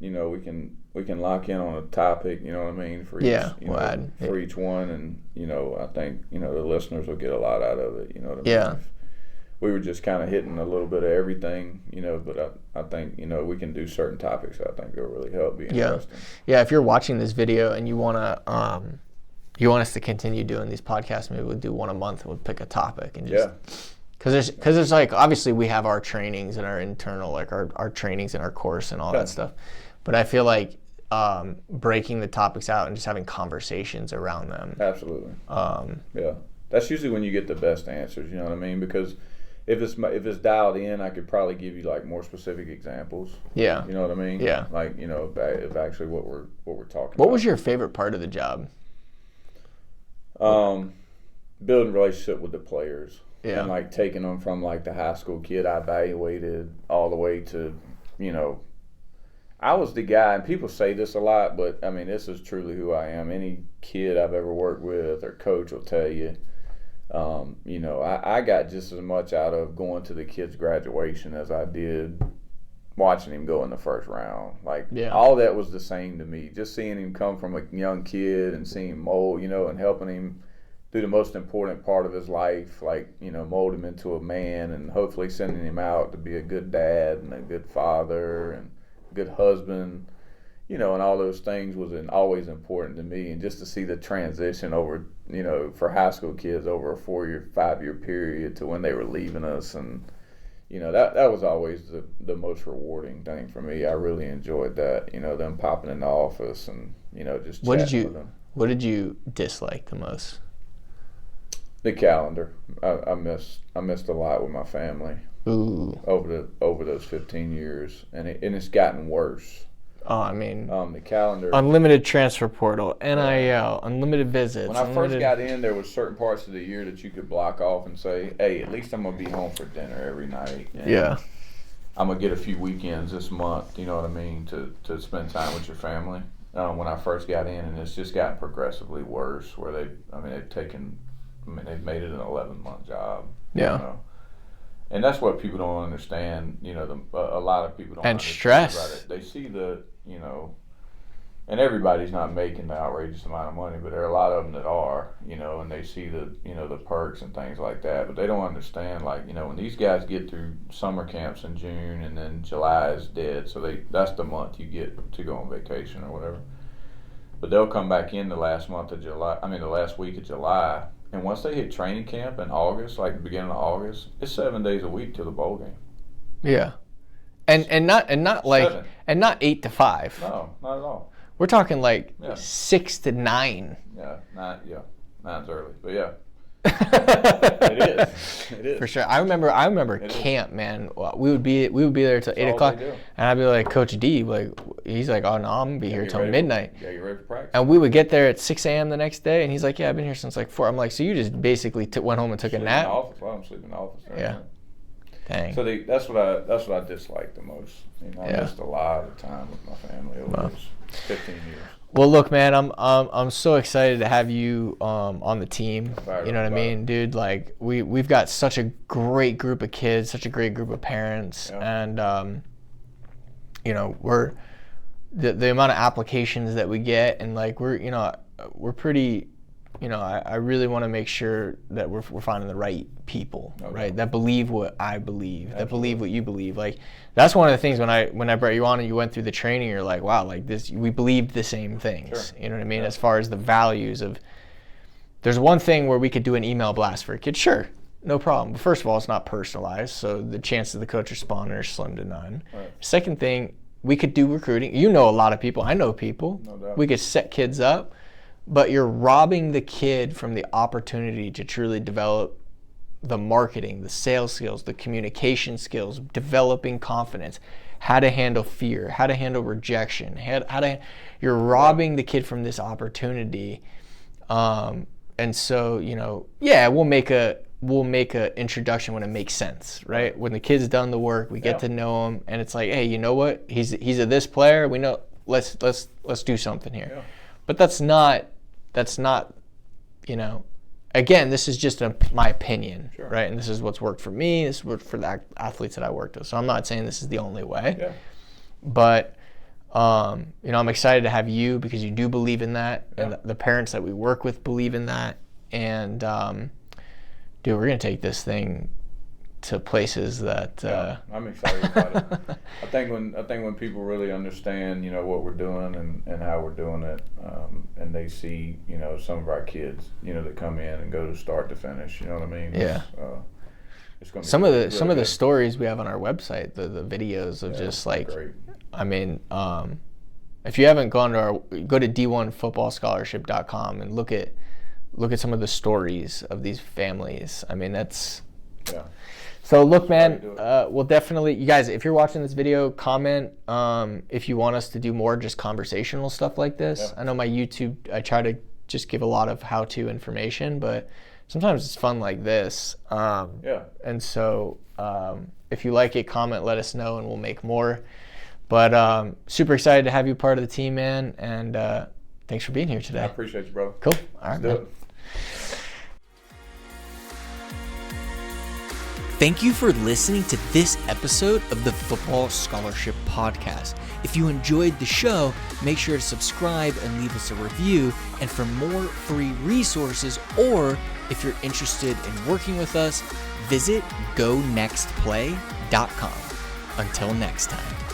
lock in on a topic, you know what I mean, for each one, and, you know, I think, you know, the listeners will get a lot out of it, you know what I mean? Yeah. We were just kind of hitting a little bit of everything, you know, but I think, you know, we can do certain topics that I think will really help be interesting. Yeah, if you're watching this video and you want us to continue doing these podcasts, maybe we'll do one a month and we'll pick a topic and just... Because there's like, obviously we have our trainings and our internal, like our trainings and our course and all that stuff. But I feel like breaking the topics out and just having conversations around them. Absolutely. Yeah. That's usually when you get the best answers, you know what I mean? Because if it's dialed in, I could probably give you like more specific examples. Yeah. You know what I mean? Yeah. Like, you know, if actually what we're talking about. What was your favorite part of the job? Building relationship with the players. Yeah. And like taking them from like the high school kid I evaluated all the way to, you know, I was the guy, and people say this a lot, but I mean, this is truly who I am. Any kid I've ever worked with or coach will tell you, you know, I got just as much out of going to the kid's graduation as I did watching him go in the first round. Like, all that was the same to me. Just seeing him come from a young kid and seeing him mold, you know, and helping him do the most important part of his life, like, you know, mold him into a man, and hopefully sending him out to be a good dad and a good father and a good husband, you know, and all those things was always important to me. And just to see the transition over, you know, for high school kids over a 5-year period to when they were leaving us, and, you know, that was always the most rewarding thing for me. I really enjoyed that, you know, them popping in the office and, you know, just chatting with them. What did you dislike the most? The calendar. I missed a lot with my family. Ooh. Over those 15 years, and it's gotten worse. Oh, I mean, the calendar. Unlimited transfer portal, NIL, unlimited visits. When I first got in, there was certain parts of the year that you could block off and say, "Hey, at least I'm gonna be home for dinner every night." And I'm gonna get a few weekends this month. You know what I mean? To spend time with your family. When I first got in, and it's just gotten progressively worse. Where they've made it an 11-month job. Yeah. You know? And that's what people don't understand. You know, a lot of people don't understand stress about it. They see the, you know, and everybody's not making the outrageous amount of money, but there are a lot of them that are, you know, and they see the, you know, the perks and things like that. But they don't understand, like, you know, when these guys get through summer camps in June and then July is dead, so that's the month you get to go on vacation or whatever. But they'll come back in the last week of July. And once they hit training camp in August, like the beginning of August, it's 7 days a week to the bowl game. Yeah, and not 8 to 5. No, not at all. We're talking like Yeah. 6 to 9. Yeah, 9's early, but yeah. It is. For sure. I remember camp, man. We would be there till 8 o'clock, and I'd be like, Coach D, like, he's like, oh no, I'm gonna be here till midnight. Yeah, you're ready for practice. And we would get there at 6 a.m. the next day, and he's like, yeah, I've been here since like 4. I'm like, so you just basically went home and took a nap? I'm sleeping in the office. Right Yeah. now. Dang. So that's what I dislike the most. You know, I missed a lot of time with my family over those 15 years. Well, look, man, I'm so excited to have you on the team. You know what I mean, dude? Like we've got such a great group of kids, such a great group of parents, and you know, we're the amount of applications that we get, and like we're pretty. You know, I really want to make sure that we're finding the right people, right? That believe what I believe, that believe what you believe. Like that's one of the things when I brought you on and you went through the training, you're like, wow, like this, we believed the same things. Sure. You know what I mean? As far as the values of, there's one thing where we could do an email blast for a kid, sure, no problem. But first of all, it's not personalized, so the chances of the coach responding are slim to none. Right. Second thing, we could do recruiting. You know a lot of people. I know people. No doubt. We could set kids up. But you're robbing the kid from the opportunity to truly develop the marketing, the sales skills, the communication skills, developing confidence, how to handle fear, how to handle rejection, you're robbing the kid from this opportunity. And so, you know, yeah, we'll make a introduction when it makes sense, right? When the kid's done the work, we get to know him, and it's like, hey, you know what? He's a this player. We know. Let's do something here. Yeah. But that's not, you know, again, this is just my opinion, right? And this is what's worked for me. This is worked for the athletes that I worked with. So I'm not saying this is the only way. Yeah. But, you know, I'm excited to have you because you do believe in that. Yeah. And the parents that we work with believe in that. And, dude, we're going to take this thing to places that I'm excited about it. I think when people really understand, you know, what we're doing and how we're doing it, and they see, you know, some of our kids, you know, that come in and go to start to finish, you know what I mean? Yeah. It's gonna be some of the stories we have on our website, the videos of just like, great. I mean, if you haven't gone to go to d1footballscholarship.com and look at some of the stories of these families. I mean, that's. Yeah. So look, man, we'll definitely, you guys, if you're watching this video, comment if you want us to do more just conversational stuff like this. Yeah. I know my YouTube, I try to just give a lot of how-to information, but sometimes it's fun like this. And so if you like it, comment, let us know, and we'll make more. But super excited to have you part of the team, man, and thanks for being here today. I appreciate you, brother. Cool. All right, man. Thank you for listening to this episode of the Football Scholarship Podcast. If you enjoyed the show, make sure to subscribe and leave us a review. And for more free resources, or if you're interested in working with us, visit gonextplay.com. Until next time.